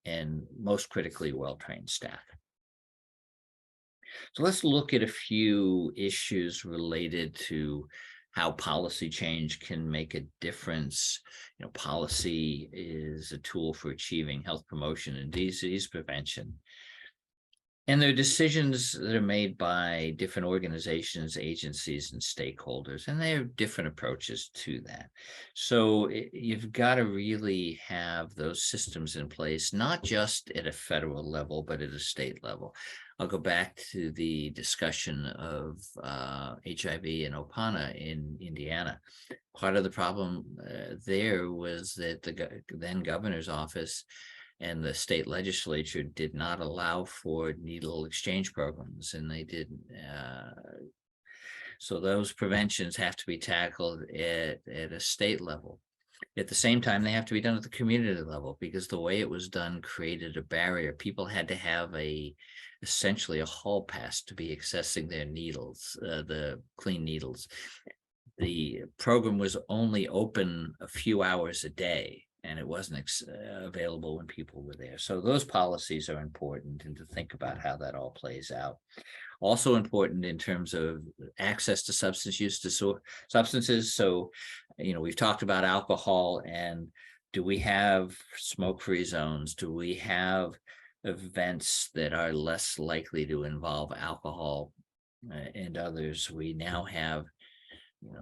and most critically, well-trained staff. So let's look at a few issues related to how policy change can make a difference. You know, policy is a tool for achieving health promotion and disease prevention. And there are decisions that are made by different organizations, agencies, and stakeholders, and they have different approaches to that. So you've got to really have those systems in place, not just at a federal level, but at a state level. I'll go back to the discussion of HIV and OPANA in Indiana. Part of the problem there was that the then governor's office and the state legislature did not allow for needle exchange programs, and they didn't. So those preventions have to be tackled at a state level. At the same time, they have to be done at the community level, because the way it was done created a barrier. People had to have essentially a hall pass to be accessing their needles, the clean needles. The program was only open a few hours a day, and it wasn't available when people were there. So those policies are important, and to think about how that all plays out. Also important in terms of access to substances. So, we've talked about alcohol, and do we have smoke-free zones? Do we have events that are less likely to involve alcohol and others? We now have,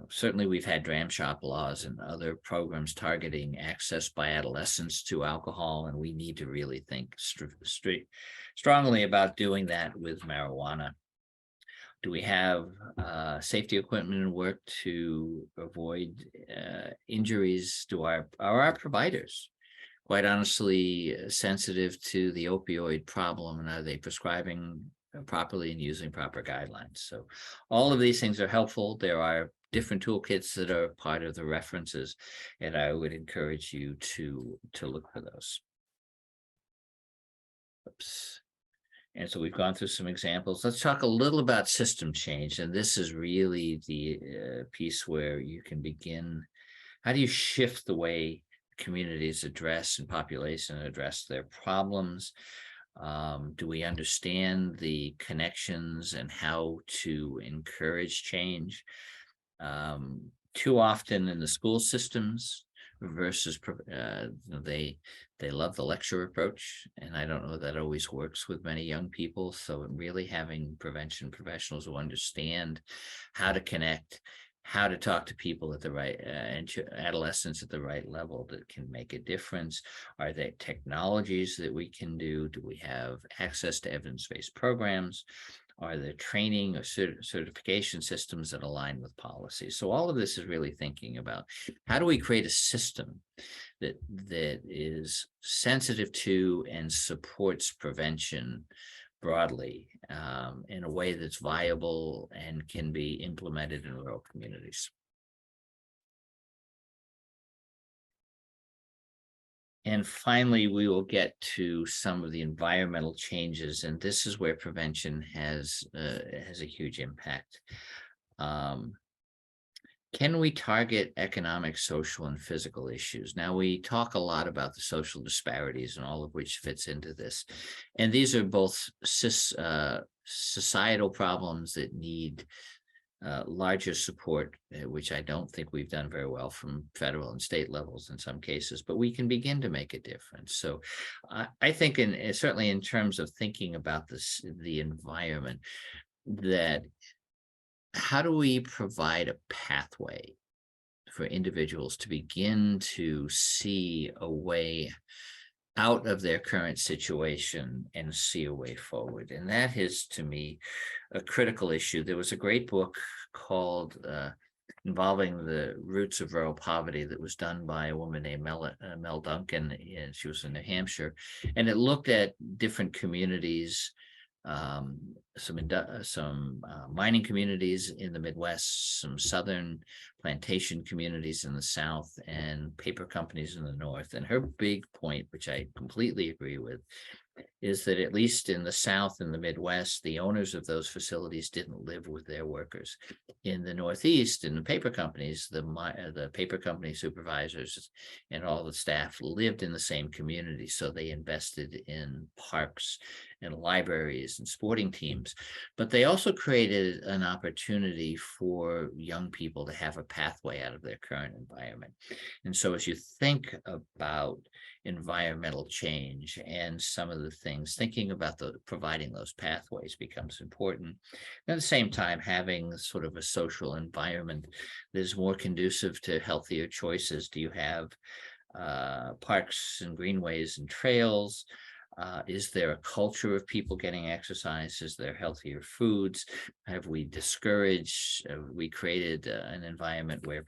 certainly we've had dram shop laws and other programs targeting access by adolescents to alcohol, and we need to really think strongly about doing that with marijuana. Do we have safety equipment and work to avoid injuries? Are our providers, quite honestly, sensitive to the opioid problem, and are they prescribing properly and using proper guidelines? So all of these things are helpful. There are different toolkits that are part of the references, and I would encourage you to look for those. Oops. And so we've gone through some examples. Let's talk a little about system change. And this is really the piece where you can begin. How do you shift the way communities address and population address their problems? Do we understand the connections and how to encourage change? Too often in the school systems versus they love the lecture approach, and I don't know that always works with many young people. So really having prevention professionals who understand how to connect, how to talk to people at the right and adolescents at the right level that can make a difference. Are there technologies that we can do? Do we have access to evidence-based programs? Are there training or certification systems that align with policy? So all of this is really thinking about how do we create a system that is sensitive to and supports prevention broadly in a way that's viable and can be implemented in rural communities. And finally, we will get to some of the environmental changes, and this is where prevention has a huge impact. Can we target economic, social, and physical issues? Now, we talk a lot about the social disparities, and all of which fits into this. And these are both societal problems that need larger support, which I don't think we've done very well from federal and state levels in some cases, but we can begin to make a difference. So I think certainly in terms of thinking about the environment, that how do we provide a pathway for individuals to begin to see a way out of their current situation and see a way forward? And that is, to me, a critical issue. There was a great book called involving the roots of rural poverty that was done by a woman named Mel Duncan, and she was in New Hampshire, and it looked at different communities, some mining communities in the Midwest, some southern plantation communities in the South, and paper companies in the North. And her big point, which I completely agree with, is that at least in the South and the Midwest, the owners of those facilities didn't live with their workers. In the Northeast, in the paper companies, the paper company supervisors and all the staff lived in the same community. So they invested in parks and libraries and sporting teams, but they also created an opportunity for young people to have a pathway out of their current environment. And so as you think about environmental change and some of the things, thinking about providing those pathways becomes important. And at the same time, having sort of a social environment that is more conducive to healthier choices. Do you have parks and greenways and trails? Is there a culture of people getting exercise? Is there healthier foods? Have we discouraged, we created an environment where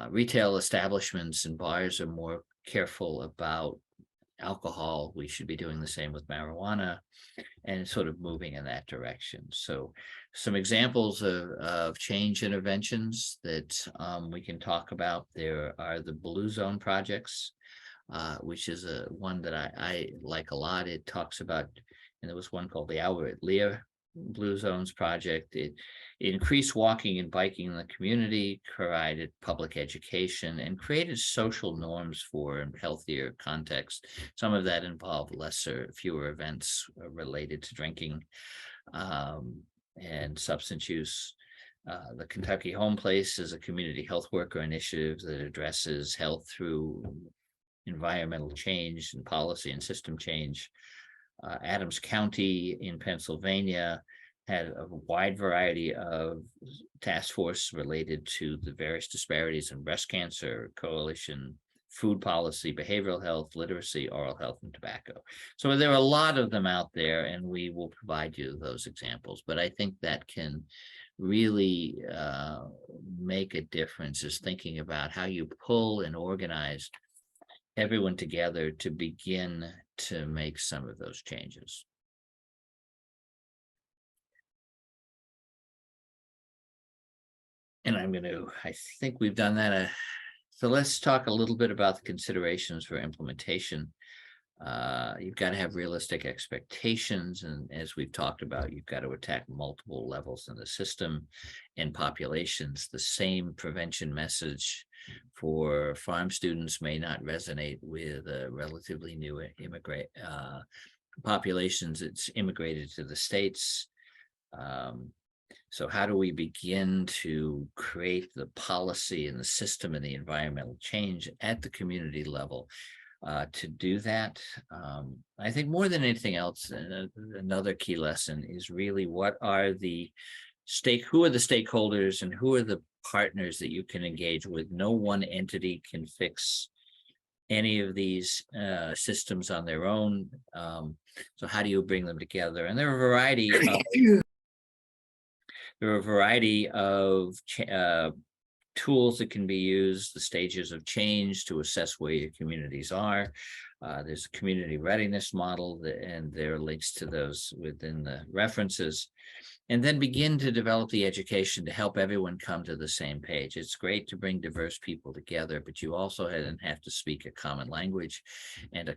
retail establishments and bars are more careful about alcohol? We should be doing the same with marijuana, and sort of moving in that direction. So some examples of change interventions that we can talk about. There are the Blue Zone projects, which is one that I like a lot. It talks about, and there was one called the Albert Lear Blue Zones project. It increased walking and biking in the community, provided public education, and created social norms for a healthier context. Some of that involved fewer events related to drinking and substance use. The Kentucky Home Place is a community health worker initiative that addresses health through environmental change and policy and system change. Adams County in Pennsylvania had a wide variety of task force related to the various disparities in breast cancer, coalition, food policy, behavioral health, literacy, oral health, and tobacco. So there are a lot of them out there, and we will provide you those examples. But I think that can really make a difference, is thinking about how you pull and organize everyone together to begin to make some of those changes. And I think we've done that. So let's talk a little bit about the considerations for implementation. You've got to have realistic expectations. And as we've talked about, you've got to attack multiple levels in the system and populations. The same prevention message for farm students may not resonate with relatively new immigrant populations. It's immigrated to the States. So how do we begin to create the policy and the system and the environmental change at the community level to do that? I think more than anything else, another key lesson is really who are the stakeholders and who are the partners that you can engage with. No one entity can fix any of these systems on their own. So how do you bring them together? And there are a variety of tools that can be used, the stages of change to assess where your communities are. There's a community readiness model, and there are links to those within the references. And then begin to develop the education to help everyone come to the same page. It's great to bring diverse people together, but you also have to speak a common language and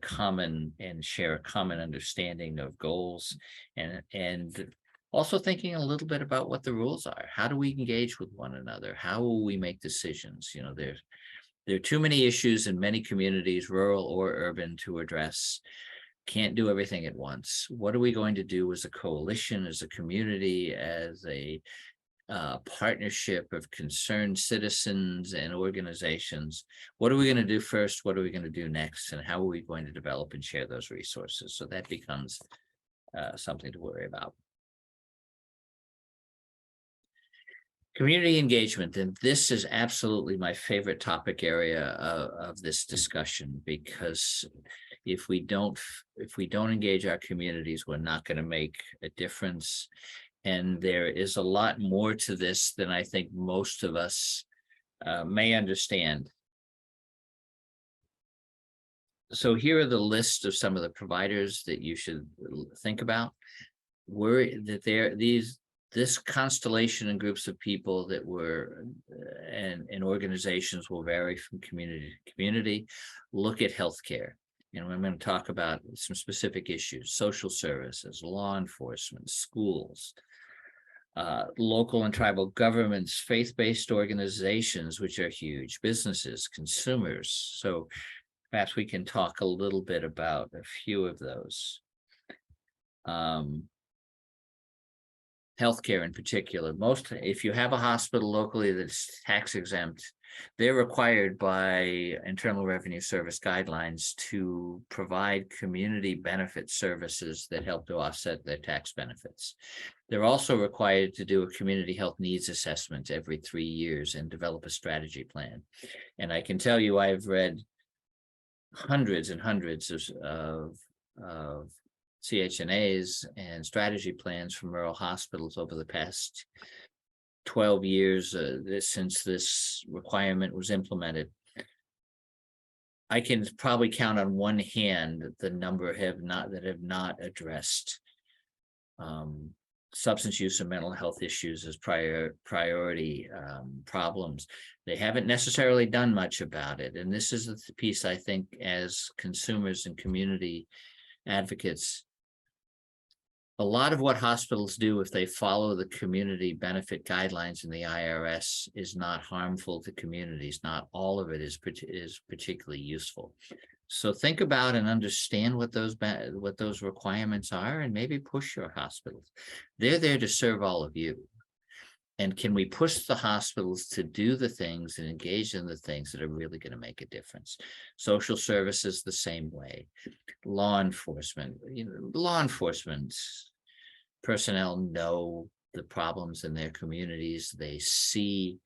share a common understanding of goals, and also thinking a little bit about what the rules are. How do we engage with one another? How will we make decisions? There are too many issues in many communities, rural or urban, to address. Can't do everything at once. What are we going to do as a coalition, as a community, as a partnership of concerned citizens and organizations? What are we going to do first? What are we going to do next? And how are we going to develop and share those resources? So that becomes something to worry about. Community engagement, and this is absolutely my favorite topic area of this discussion, because if we don't engage our communities, we're not going to make a difference. And there is a lot more to this than I think most of us may understand. So here are the list of some of the providers that you should think about. This constellation and groups of people that were and organizations will vary from community to community. Look at healthcare. I'm going to talk about some specific issues: social services, law enforcement, schools, local and tribal governments, faith-based organizations, which are huge, businesses, consumers. So perhaps we can talk a little bit about a few of those. Healthcare in particular. If you have a hospital locally that's tax exempt, they're required by Internal Revenue Service guidelines to provide community benefit services that help to offset their tax benefits. They're also required to do a community health needs assessment every 3 years and develop a strategy plan. And I can tell you, I've read hundreds and hundreds of CHNAs and strategy plans from rural hospitals over the past 12 years since this requirement was implemented. I can probably count on one hand the number that have not addressed substance use and mental health issues as priority problems. They haven't necessarily done much about it. And this is the piece I think, as consumers and community advocates, a lot of what hospitals do, if they follow the community benefit guidelines in the IRS, is not harmful to communities. Not all of it is particularly useful. So think about and understand what those requirements are, and maybe push your hospitals. They're there to serve all of you. And can we push the hospitals to do the things and engage in the things that are really going to make a difference? Social services the same way. Law enforcement, law enforcement personnel know the problems in their communities. They see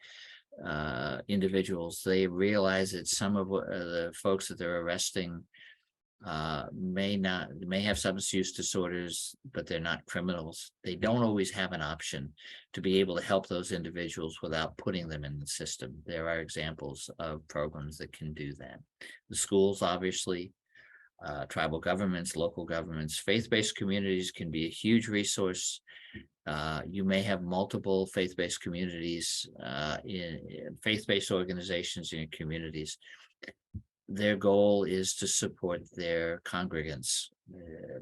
individuals. They realize that some of the folks that they're arresting may have substance use disorders, but they're not criminals. They don't always have an option to be able to help those individuals without putting them in the system. There are examples of programs that can do that. The schools, obviously, tribal governments, local governments, faith-based communities can be a huge resource. You may have multiple faith-based communities, in faith-based organizations in your communities. Their goal is to support their congregants,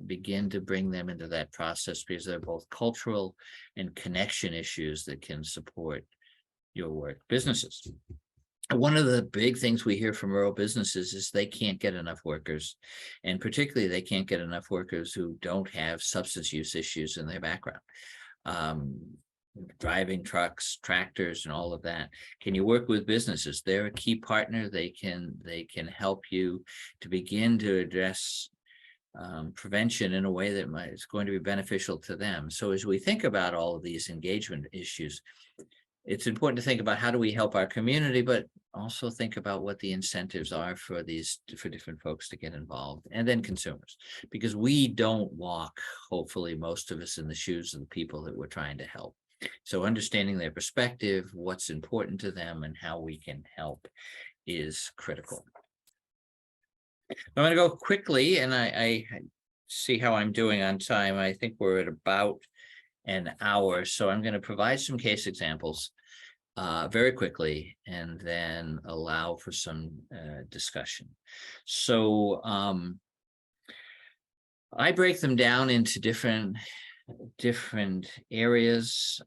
begin to bring them into that process, because they're both cultural and connection issues that can support your work. Businesses. One of the big things we hear from rural businesses is they can't get enough workers, and particularly they can't get enough workers who don't have substance use issues in their background. Driving trucks, tractors, and all of that. Can you work with businesses? They're a key partner. They can help you to begin to address prevention in a way that is going to be beneficial to them. So as we think about all of these engagement issues, it's important to think about how do we help our community, but also think about what the incentives are for different folks to get involved, and then consumers, because we don't walk, hopefully most of us, in the shoes of the people that we're trying to help. So understanding their perspective, what's important to them, and how we can help is critical. I'm going to go quickly, and I see how I'm doing on time. I think we're at about an hour, so I'm going to provide some case examples very quickly, and then allow for some discussion. So I break them down into different areas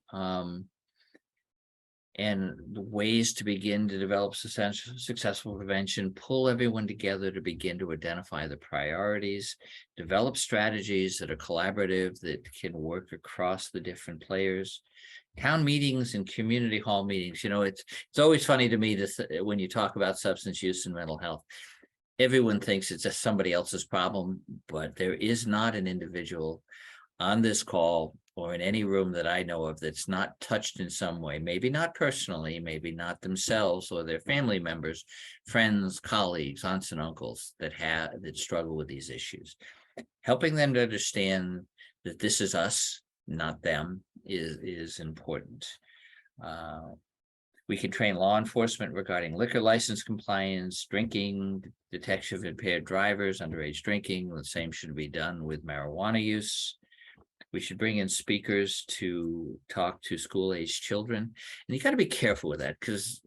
and ways to begin to develop successful prevention, pull everyone together to begin to identify the priorities, develop strategies that are collaborative, that can work across the different players. Town meetings and community hall meetings, it's always funny to me when you talk about substance use and mental health. Everyone thinks it's just somebody else's problem, but there is not an individual on this call or in any room that I know of that's not touched in some way, maybe not personally, maybe not themselves or their family members, friends, colleagues, aunts and uncles that struggle with these issues. Helping them to understand that this is us, not them, is important. We can train law enforcement regarding liquor license compliance, drinking, detection of impaired drivers, underage drinking. The same should be done with marijuana use. We should bring in speakers to talk to school-age children. And you got to be careful with that, because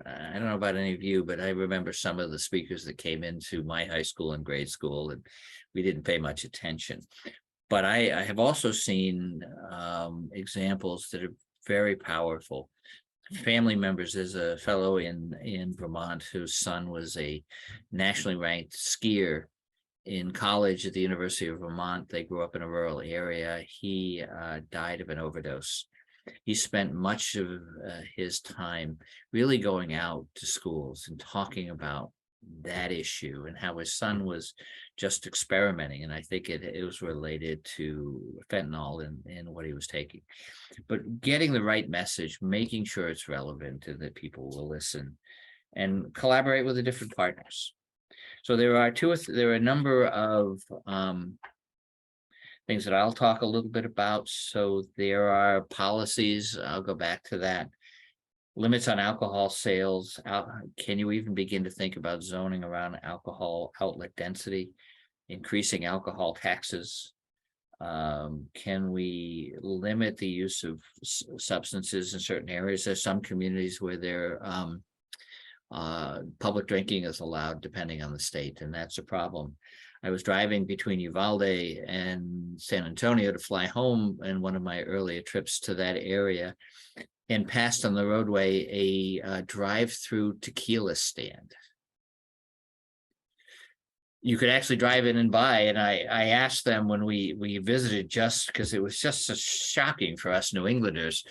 I don't know about any of you, but I remember some of the speakers that came into my high school and grade school, and we didn't pay much attention. But I have also seen examples that are very powerful. Family members. There's a fellow in Vermont whose son was a nationally ranked skier in college at the University of Vermont. They grew up in a rural area. He died of an overdose. He spent much of his time really going out to schools and talking about that issue and how his son was just experimenting. And I think it was related to fentanyl in what he was taking. But getting the right message, making sure it's relevant and that people will listen, and collaborate with the different partners. So there are a number of things that I'll talk a little bit about. So there are policies, I'll go back to that. Limits on alcohol sales. Can you even begin to think about zoning around alcohol outlet density, increasing alcohol taxes? Can we limit the use of substances in certain areas? There's some communities where they're public drinking is allowed depending on the state, and that's a problem. I was driving between Uvalde and San Antonio to fly home in one of my earlier trips to that area, and passed on the roadway a drive-through tequila stand. You could actually drive in and buy, and I asked them when we visited, just because it was just so shocking for us New Englanders,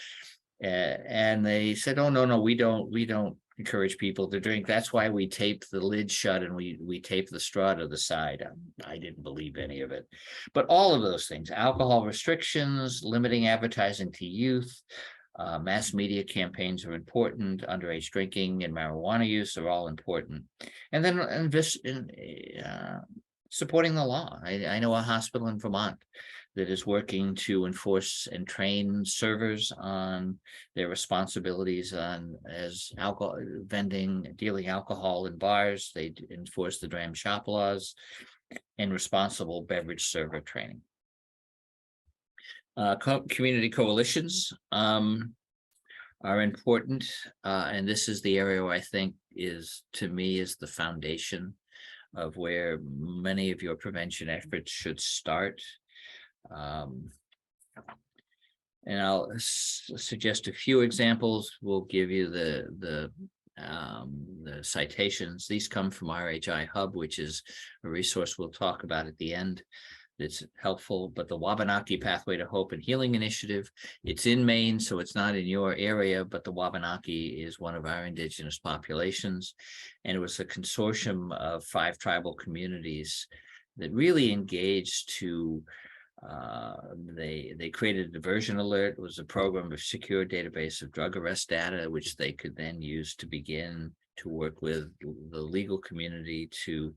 and they said, "Oh, no, we don't encourage people to drink. That's why we tape the lid shut and we tape the straw to the side." I didn't believe any of it, but all of those things: alcohol restrictions, limiting advertising to youth, mass media campaigns are important. Underage drinking and marijuana use are all important, and then supporting the law. I know a hospital in Vermont that is working to enforce and train servers on their responsibilities on as alcohol vending, dealing alcohol in bars. They enforce the dram shop laws and responsible beverage server training. Community coalitions are important, and this is the area where I think is, to me, is the foundation of where many of your prevention efforts should start. And I'll suggest a few examples. We'll give you the citations. These come from RHI Hub, which is a resource we'll talk about at the end. It's helpful, but the Wabanaki Pathway to Hope and Healing Initiative, it's in Maine, so it's not in your area, but the Wabanaki is one of our indigenous populations. And it was a consortium of 5 tribal communities that really engaged to, they created a diversion alert. It was a program of secure database of drug arrest data, which they could then use to begin to work with the legal community to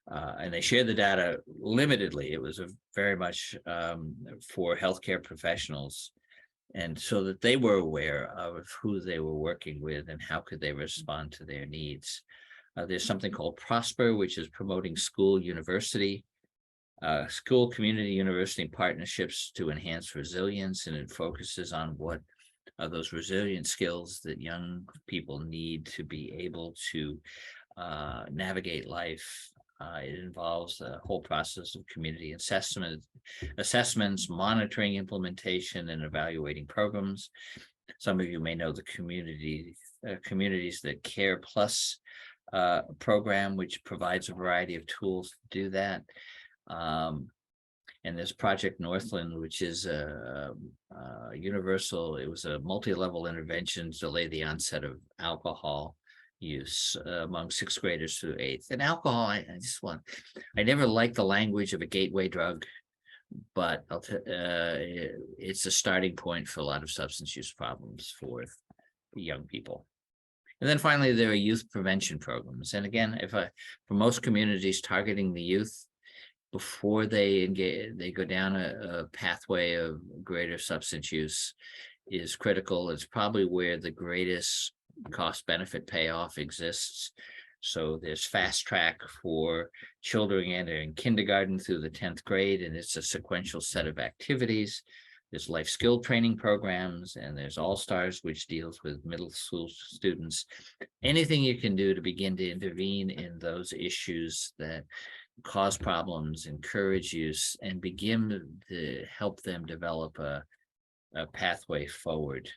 and they shared the data limitedly. It was very much for healthcare professionals, and so that they were aware of who they were working with and how could they respond to their needs. There's something called Prosper, which is promoting school community university partnerships to enhance resilience, and it focuses on what are those resilient skills that young people need to be able to navigate life. It involves the whole process of community assessments, monitoring implementation, and evaluating programs. Some of you may know the Communities That Care Plus program, which provides a variety of tools to do that. And there's Project Northland, which is a universal, it was a multi-level intervention to delay the onset of alcohol use among 6th graders through 8th. And alcohol, I never liked the language of a gateway drug, but it's a starting point for a lot of substance use problems for young people. And then finally, there are youth prevention programs. And again, for most communities, targeting the youth before they go down a pathway of greater substance use is critical. It's probably where the greatest cost benefit payoff exists. So there's fast track for children entering kindergarten through the 10th grade, and it's a sequential set of activities. There's life skill training programs, and there's All Stars, which deals with middle school students. Anything you can do to begin to intervene in those issues that cause problems, encourage use, and begin to help them develop a pathway forward.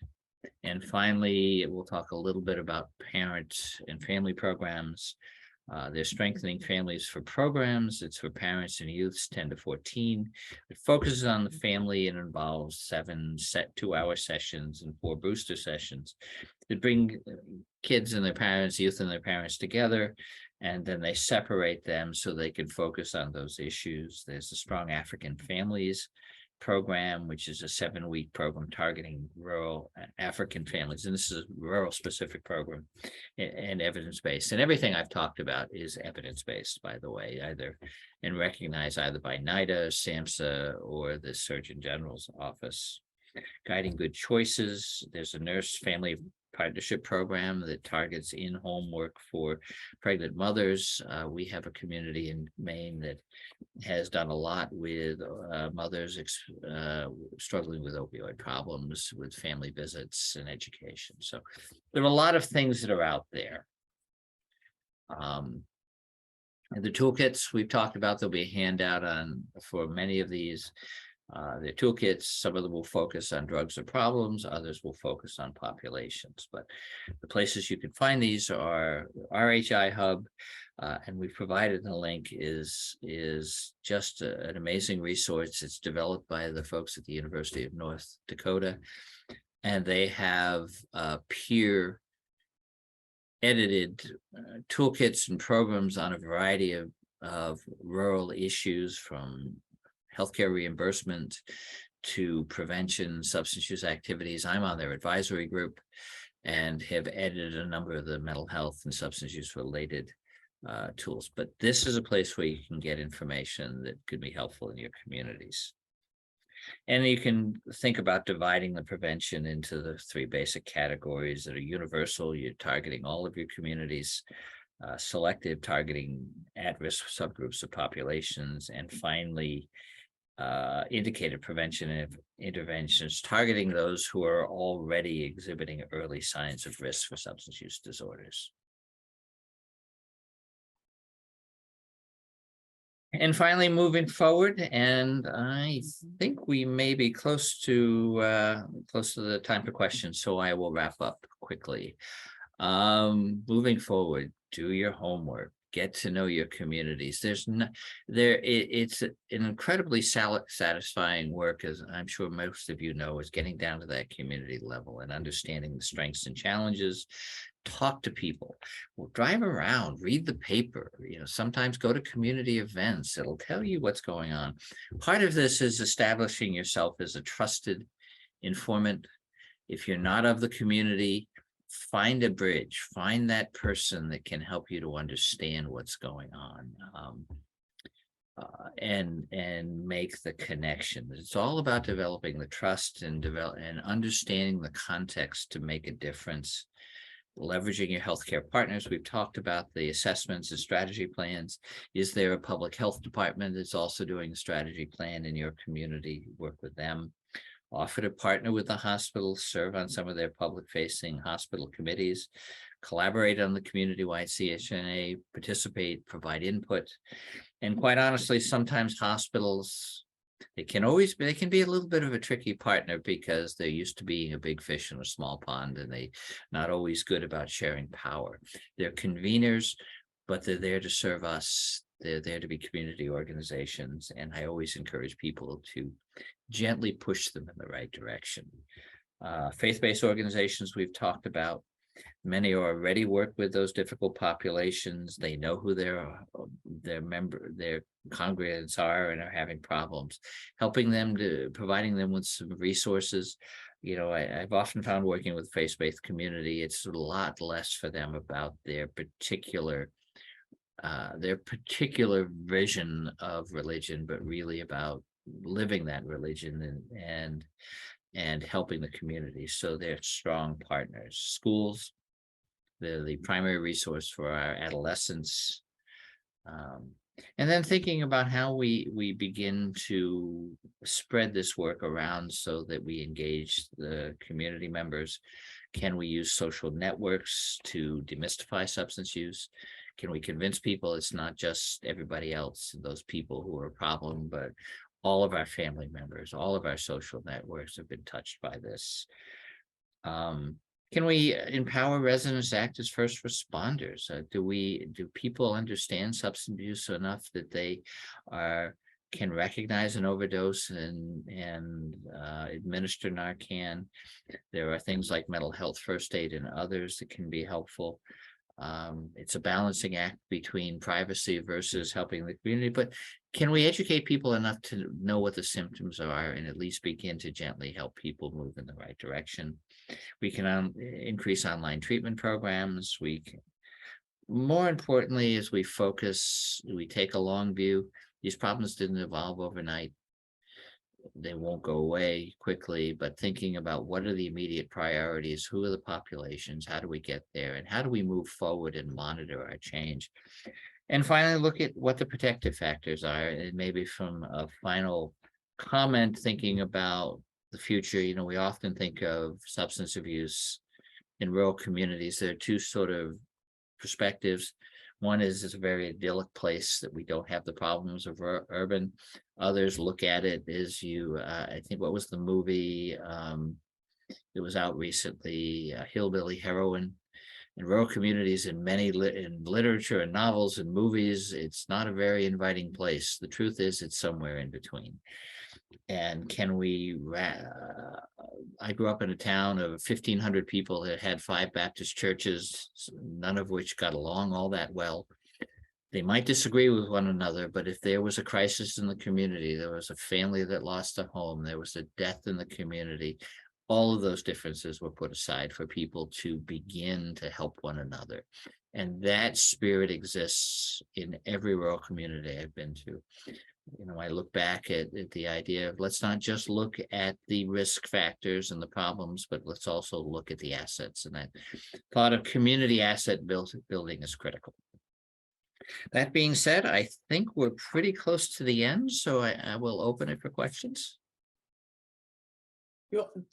And finally, we'll talk a little bit about parent and family programs. They're strengthening families for programs. It's for parents and youths 10 to 14. It focuses on the family and involves 7 2-hour sessions and 4 booster sessions that bring kids and their parents, youth and their parents together, and then they separate them so they can focus on those issues. There's the Strong African Families program, which is a 7-week program targeting rural African families. And this is a rural specific program and evidence-based. And everything I've talked about is evidence-based, by the way, and recognized either by NIDA, SAMHSA, or the Surgeon General's office. Guiding Good Choices. There's a nurse family partnership program that targets in-home work for pregnant mothers. We have a community in Maine that has done a lot with mothers struggling with opioid problems, with family visits and education. So there are a lot of things that are out there. And the toolkits we've talked about, there'll be a handout for many of these. Their toolkits, some of them will focus on drugs or problems, others will focus on populations. But the places you can find these are RHI Hub, and we've provided the link is just an amazing resource. It's developed by the folks at the University of North Dakota, and they have peer edited toolkits and programs on a variety of rural issues, from healthcare reimbursement to prevention, substance use activities. I'm on their advisory group and have edited a number of the mental health and substance use related tools. But this is a place where you can get information that could be helpful in your communities. And you can think about dividing the prevention into the 3 basic categories that are universal. You're targeting all of your communities, selective, targeting at-risk subgroups of populations, and finally, indicated prevention and interventions, targeting those who are already exhibiting early signs of risk for substance use disorders. And finally, moving forward, and I think we may be close to the time for questions, so I will wrap up quickly. Moving forward, do your homework, get to know your communities. It's an incredibly satisfying work, as I'm sure most of you know, is getting down to that community level and understanding the strengths and challenges. Talk to people, drive around, read the paper, sometimes go to community events. It'll tell you what's going on. Part of this is establishing yourself as a trusted informant. If you're not of the community, find a bridge, find that person that can help you to understand what's going on, and make the connection. It's all about developing the trust and understanding the context to make a difference. Leveraging your healthcare partners. We've talked about the assessments and strategy plans. Is there a public health department that's also doing a strategy plan in your community? Work with them. Offer to partner with the hospital, serve on some of their public-facing hospital committees, collaborate on the community-wide CHNA, participate, provide input. And quite honestly, sometimes hospitals, they can be a little bit of a tricky partner because they're used to being a big fish in a small pond, and they're not always good about sharing power. They're conveners, but they're there to serve us. They're there to be community organizations, and I always encourage people to gently push them in the right direction. Faith-based organizations we've talked about. Many already work with those difficult populations. They know who their congregants are and are having problems. Providing them with some resources. I've often found working with faith-based community, it's a lot less for them about their particular vision of religion, but really about living that religion and helping the community. So they're strong partners. Schools, they're the primary resource for our adolescents. And then thinking about how we begin to spread this work around so that we engage the community members. Can we use social networks to demystify substance use? Can we convince people it's not just everybody else, those people who are a problem, but all of our family members, all of our social networks have been touched by this? Can we empower residents to act as first responders? Do people understand substance abuse enough that they can recognize an overdose and administer Narcan? There are things like mental health first aid and others that can be helpful. It's a balancing act between privacy versus helping the community, but can we educate people enough to know what the symptoms are and at least begin to gently help people move in the right direction? We can increase online treatment programs. More importantly, as we take a long view. These problems didn't evolve overnight. They won't go away quickly, but thinking about what are the immediate priorities, who are the populations, how do we get there, and how do we move forward and monitor our change? And finally, look at what the protective factors are. And maybe from a final comment, thinking about the future, we often think of substance abuse in rural communities. There are two sort of perspectives. One is it's a very idyllic place that we don't have the problems of urban. Others look at it as I think, what was the movie? It was out recently, Hillbilly Heroine. In rural communities, in many in literature and novels and movies, it's not a very inviting place. The truth is, it's somewhere in between. And can we, I grew up in a town of 1,500 people that had 5 Baptist churches, none of which got along all that well. They might disagree with one another, but if there was a crisis in the community, there was a family that lost a home, there was a death in the community, all of those differences were put aside for people to begin to help one another. And that spirit exists in every rural community I've been to. I look back at the idea of, let's not just look at the risk factors and the problems, but let's also look at the assets. And that thought of community asset building is critical. That being said, I think we're pretty close to the end, so I will open it for questions.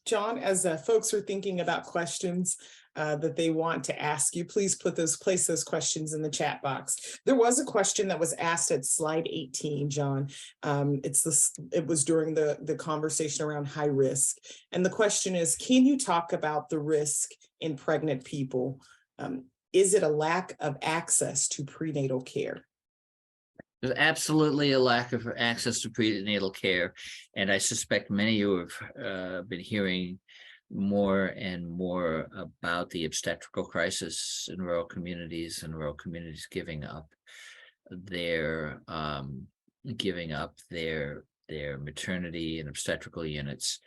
John, as folks are thinking about questions that they want to ask you, please place those questions in the chat box. There was a question that was asked at slide 18, John. It was during the conversation around high risk. And the question is, can you talk about the risk in pregnant people? Is it a lack of access to prenatal care? There's absolutely a lack of access to prenatal care. And I suspect many of you have been hearing more and more about the obstetrical crisis in rural communities, and rural communities giving up their maternity and obstetrical units.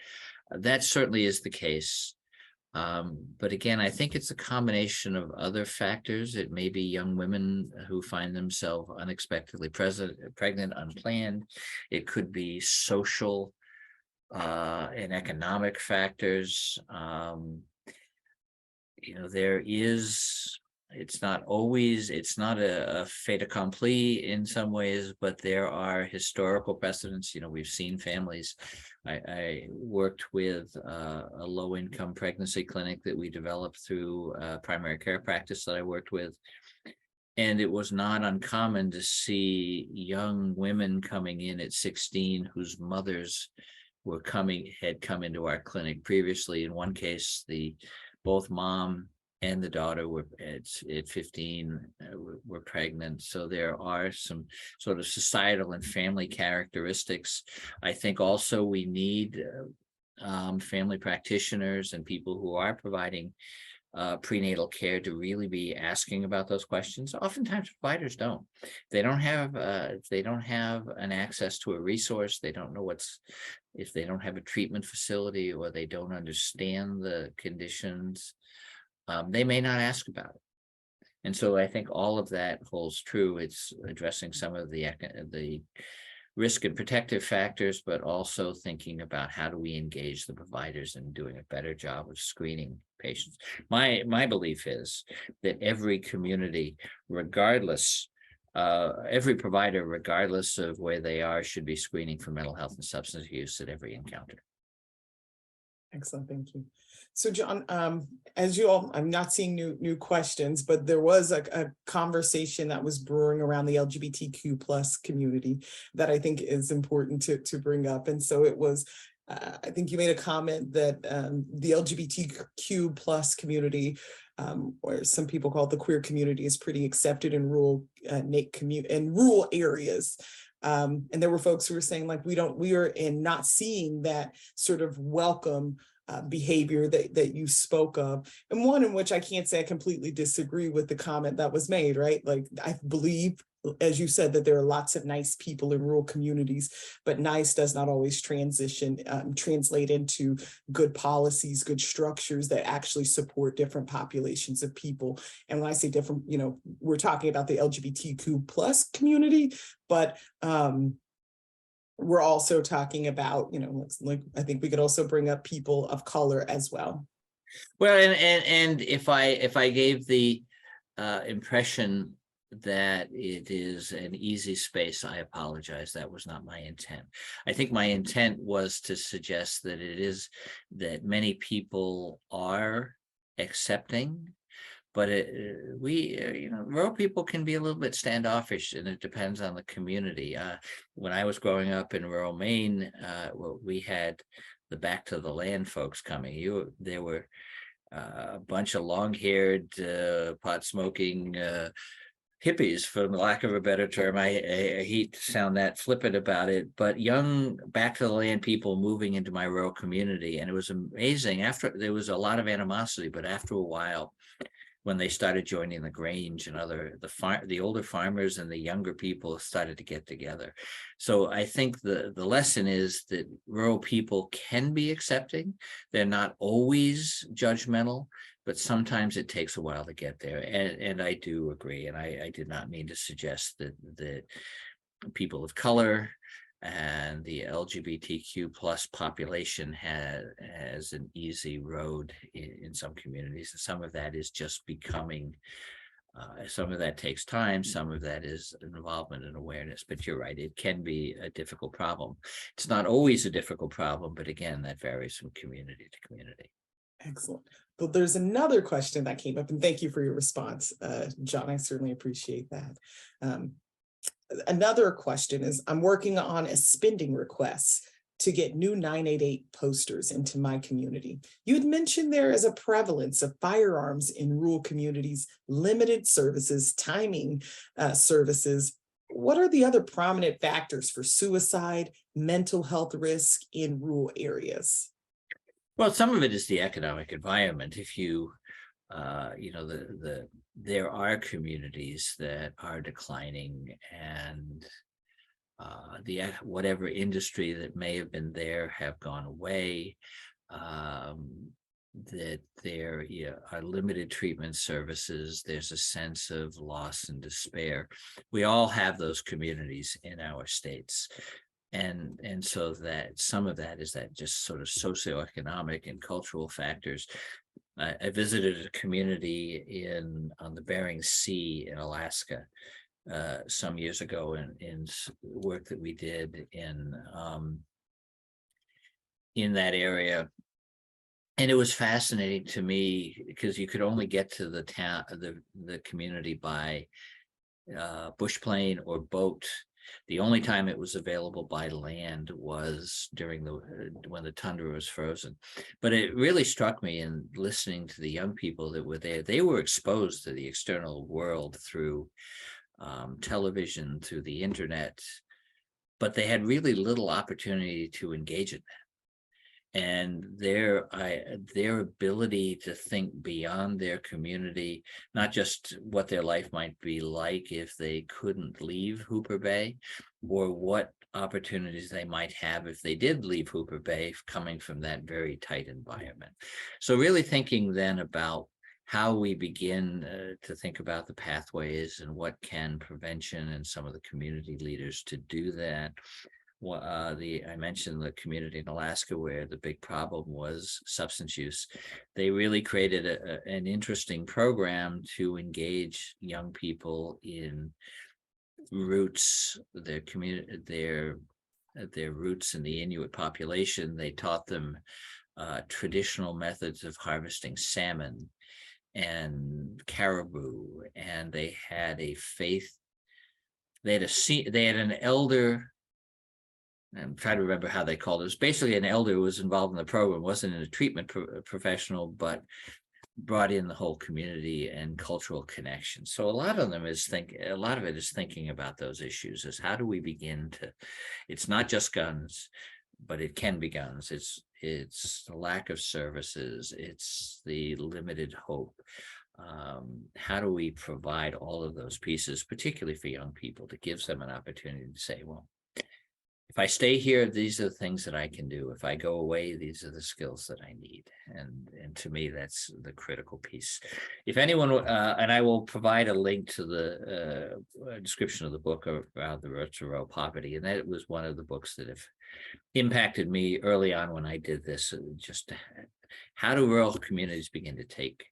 That certainly is the case. But again, I think it's a combination of other factors. It may be young women who find themselves unexpectedly pregnant, unplanned. It could be social and economic factors. It's not a fait accompli in some ways, but there are historical precedents. We've seen families. I worked with a low-income pregnancy clinic that we developed through a primary care practice that I worked with. And it was not uncommon to see young women coming in at 16 whose mothers had come into our clinic previously. In one case, both mom and the daughter were at 15 were pregnant. So there are some sort of societal and family characteristics. I think also we need family practitioners and people who are providing prenatal care to really be asking about those questions. Oftentimes providers don't. They don't have an access to a resource. They don't know if they don't have a treatment facility, or they don't understand the conditions, they may not ask about it. And so I think all of that holds true. It's addressing some of the risk and protective factors, but also thinking about how do we engage the providers in doing a better job of screening patients. My belief is that every community, every provider, regardless of where they are, should be screening for mental health and substance use at every encounter. Excellent, thank you. So John, as you all, I'm not seeing new questions, but there was a conversation that was brewing around the LGBTQ plus community that I think is important to bring up. And so it was, I think you made a comment that the LGBTQ plus community, or some people call it the queer community, is pretty accepted in rural areas. And there were folks who were saying, like, we are not seeing that sort of welcome behavior that you spoke of, and one in which I can't say I completely disagree with the comment that was made, right? Like, I believe, as you said, that there are lots of nice people in rural communities, but nice does not always translate into good policies, good structures that actually support different populations of people. And when I say different, we're talking about the LGBTQ plus community, but we're also talking about, like, I think we could also bring up people of color as well. Well, and if I gave the impression that it is an easy space, I apologize. That was not my intent. I think my intent was to suggest that it is that many people are accepting, But rural people can be a little bit standoffish, and it depends on the community. When I was growing up in rural Maine, we had the Back to the Land folks coming. There were a bunch of long-haired, pot-smoking hippies, for lack of a better term. I hate to sound that flippant about it, but young Back to the Land people moving into my rural community, and it was amazing. After there was a lot of animosity, but after a while, when they started joining the Grange and the older farmers and the younger people started to get together. So I think the lesson is that rural people can be accepting. They're not always judgmental, but sometimes it takes a while to get there. And I do agree. And I did not mean to suggest that people of color and the LGBTQ plus population has an easy road in some communities. And some of that is just becoming, some of that takes time, some of that is involvement and awareness. But you're right, it can be a difficult problem. It's not always a difficult problem, but again, that varies from community to community. Excellent. But there's another question that came up, and thank you for your response, John. I certainly appreciate that. Another question is, I'm working on a spending request to get new 988 posters into my community. You had mentioned there is a prevalence of firearms in rural communities, limited services, timing services. What are the other prominent factors for suicide, mental health risk in rural areas? Well, some of it is the economic environment. If there are communities that are declining, and whatever industry that may have been there have gone away, that there are limited treatment services, there's a sense of loss and despair. We all have those communities in our states. And so that some of that is that just sort of socioeconomic and cultural factors. I visited a community on the Bering Sea in Alaska some years ago in work that we did in that area. And it was fascinating to me because you could only get to the town, the community by bush plane or boat. The only time it was available by land was during when the tundra was frozen. But it really struck me in listening to the young people that were there. They were exposed to the external world through television, through the internet, but they had really little opportunity to engage in that. And their ability to think beyond their community, not just what their life might be like if they couldn't leave Hooper Bay, or what opportunities they might have if they did leave Hooper Bay, coming from that very tight environment. So really thinking then about how we begin to think about the pathways and what can prevention and some of the community leaders to do that. I mentioned the community in Alaska where the big problem was substance use. They really created an interesting program to engage young people in roots, their community, their roots in the Inuit population. They taught them traditional methods of harvesting salmon and caribou, and they had a faith. They had an elder. I'm trying to remember how they called it. It was basically an elder who was involved in the program, wasn't a treatment professional, but brought in the whole community and cultural connection. So a lot of it is thinking about those issues, is how do we begin to, it's not just guns, but it can be guns. It's the lack of services. It's the limited hope. How do we provide all of those pieces, particularly for young people, that gives them an opportunity to say, well, if I stay here, these are the things that I can do. If I go away, these are the skills that I need. And to me, that's the critical piece. If anyone, and I will provide a link to the description of the book around the roots of rural poverty. And that was one of the books that have impacted me early on when I did this. Just how do rural communities begin to take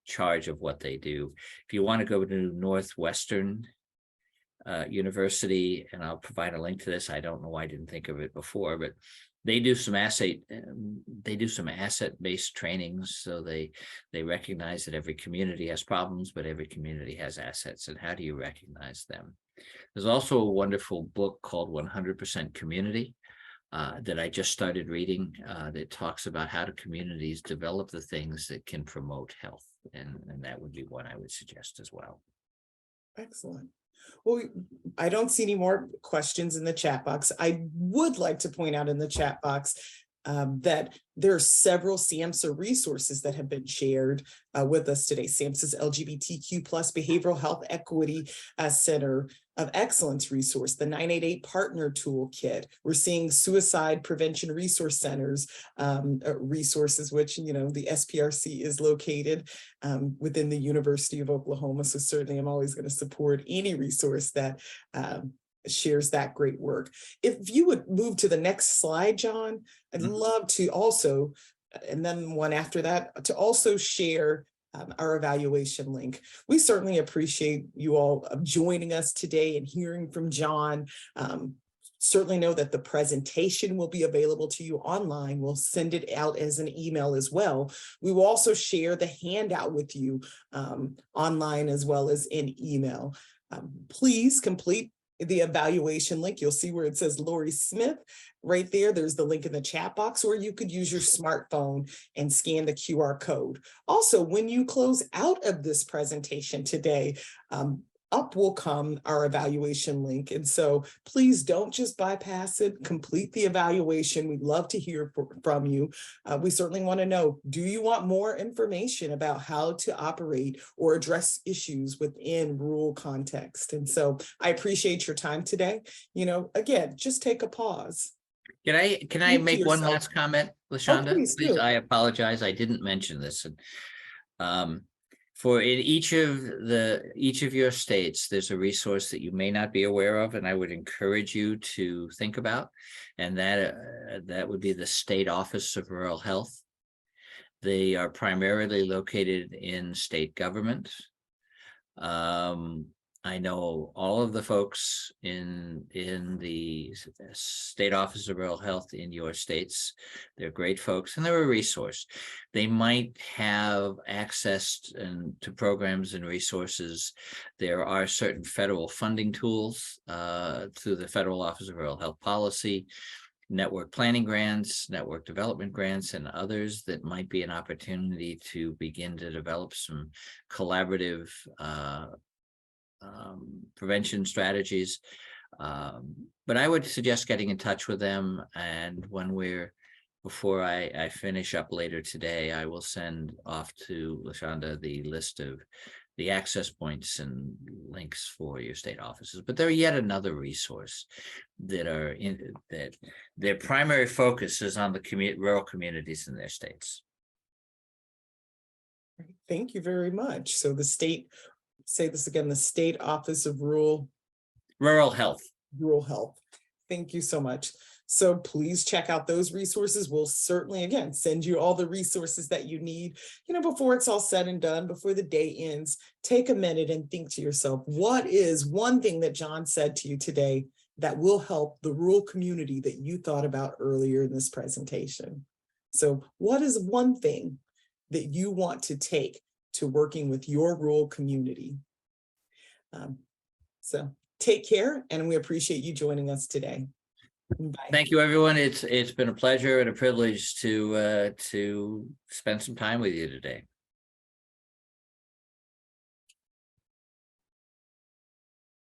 charge of what they do? If you want to go to Northwestern University, and I'll provide a link to this. I don't know why I didn't think of it before, but they do some asset-based trainings. So they recognize that every community has problems, but every community has assets. And how do you recognize them? There's also a wonderful book called 100% Community that I just started reading that talks about how do communities develop the things that can promote health. And that would be one I would suggest as well. Excellent. Well, I don't see any more questions in the chat box. I would like to point out in the chat box that there are several SAMHSA resources that have been shared with us today. SAMHSA's LGBTQ+ Behavioral Health Equity Center of Excellence resource, the 988 Partner Toolkit. We're seeing Suicide Prevention Resource Centers resources, which, you know, the SPRC is located within the University of Oklahoma. So certainly I'm always going to support any resource that shares that great work. If you would move to the next slide, John, I'd love to also, and then one after that, to also share our evaluation link. We certainly appreciate you all joining us today and hearing from John. Certainly know that the presentation will be available to you online. We'll send it out as an email as well. We will also share the handout with you online as well as in email. Please complete the evaluation link. You'll see where it says Lori Smith right there. There's the link in the chat box, or you could use your smartphone and scan the QR code. Also, when you close out of this presentation today, up will come our evaluation link. And so please don't just bypass it, complete the evaluation. We'd love to hear from you. We certainly want to know, do you want more information about how to operate or address issues within rural context? And so I appreciate your time today. You know, again, just take a pause. Can I make one last comment, LaShonda? Please do. I apologize. I didn't mention this. For in each of your states, there's a resource that you may not be aware of, and I would encourage you to think about, and that would be the State Office of Rural Health. They are primarily located in state government. I know all of the folks in the State Office of Rural Health in your states. They're great folks, and they're a resource. They might have access to programs and resources. There are certain federal funding tools through the Federal Office of Rural Health Policy, network planning grants, network development grants, and others that might be an opportunity to begin to develop some collaborative prevention strategies. But I would suggest getting in touch with them. And before I finish up later today, I will send off to LaShonda the list of the access points and links for your state offices. But they're yet another resource that their primary focus is on the rural communities in their states. Thank you very much. So the state, say this again, the State Office of Rural Health. Rural Health. Thank you so much. So please check out those resources. We'll certainly, again, send you all the resources that you need. You know, before it's all said and done, before the day ends, take a minute and think to yourself, what is one thing that John said to you today that will help the rural community that you thought about earlier in this presentation? So what is one thing that you want to take to working with your rural community? So take care, and we appreciate you joining us today. Bye. Thank you, everyone. It's been a pleasure and a privilege to spend some time with you today.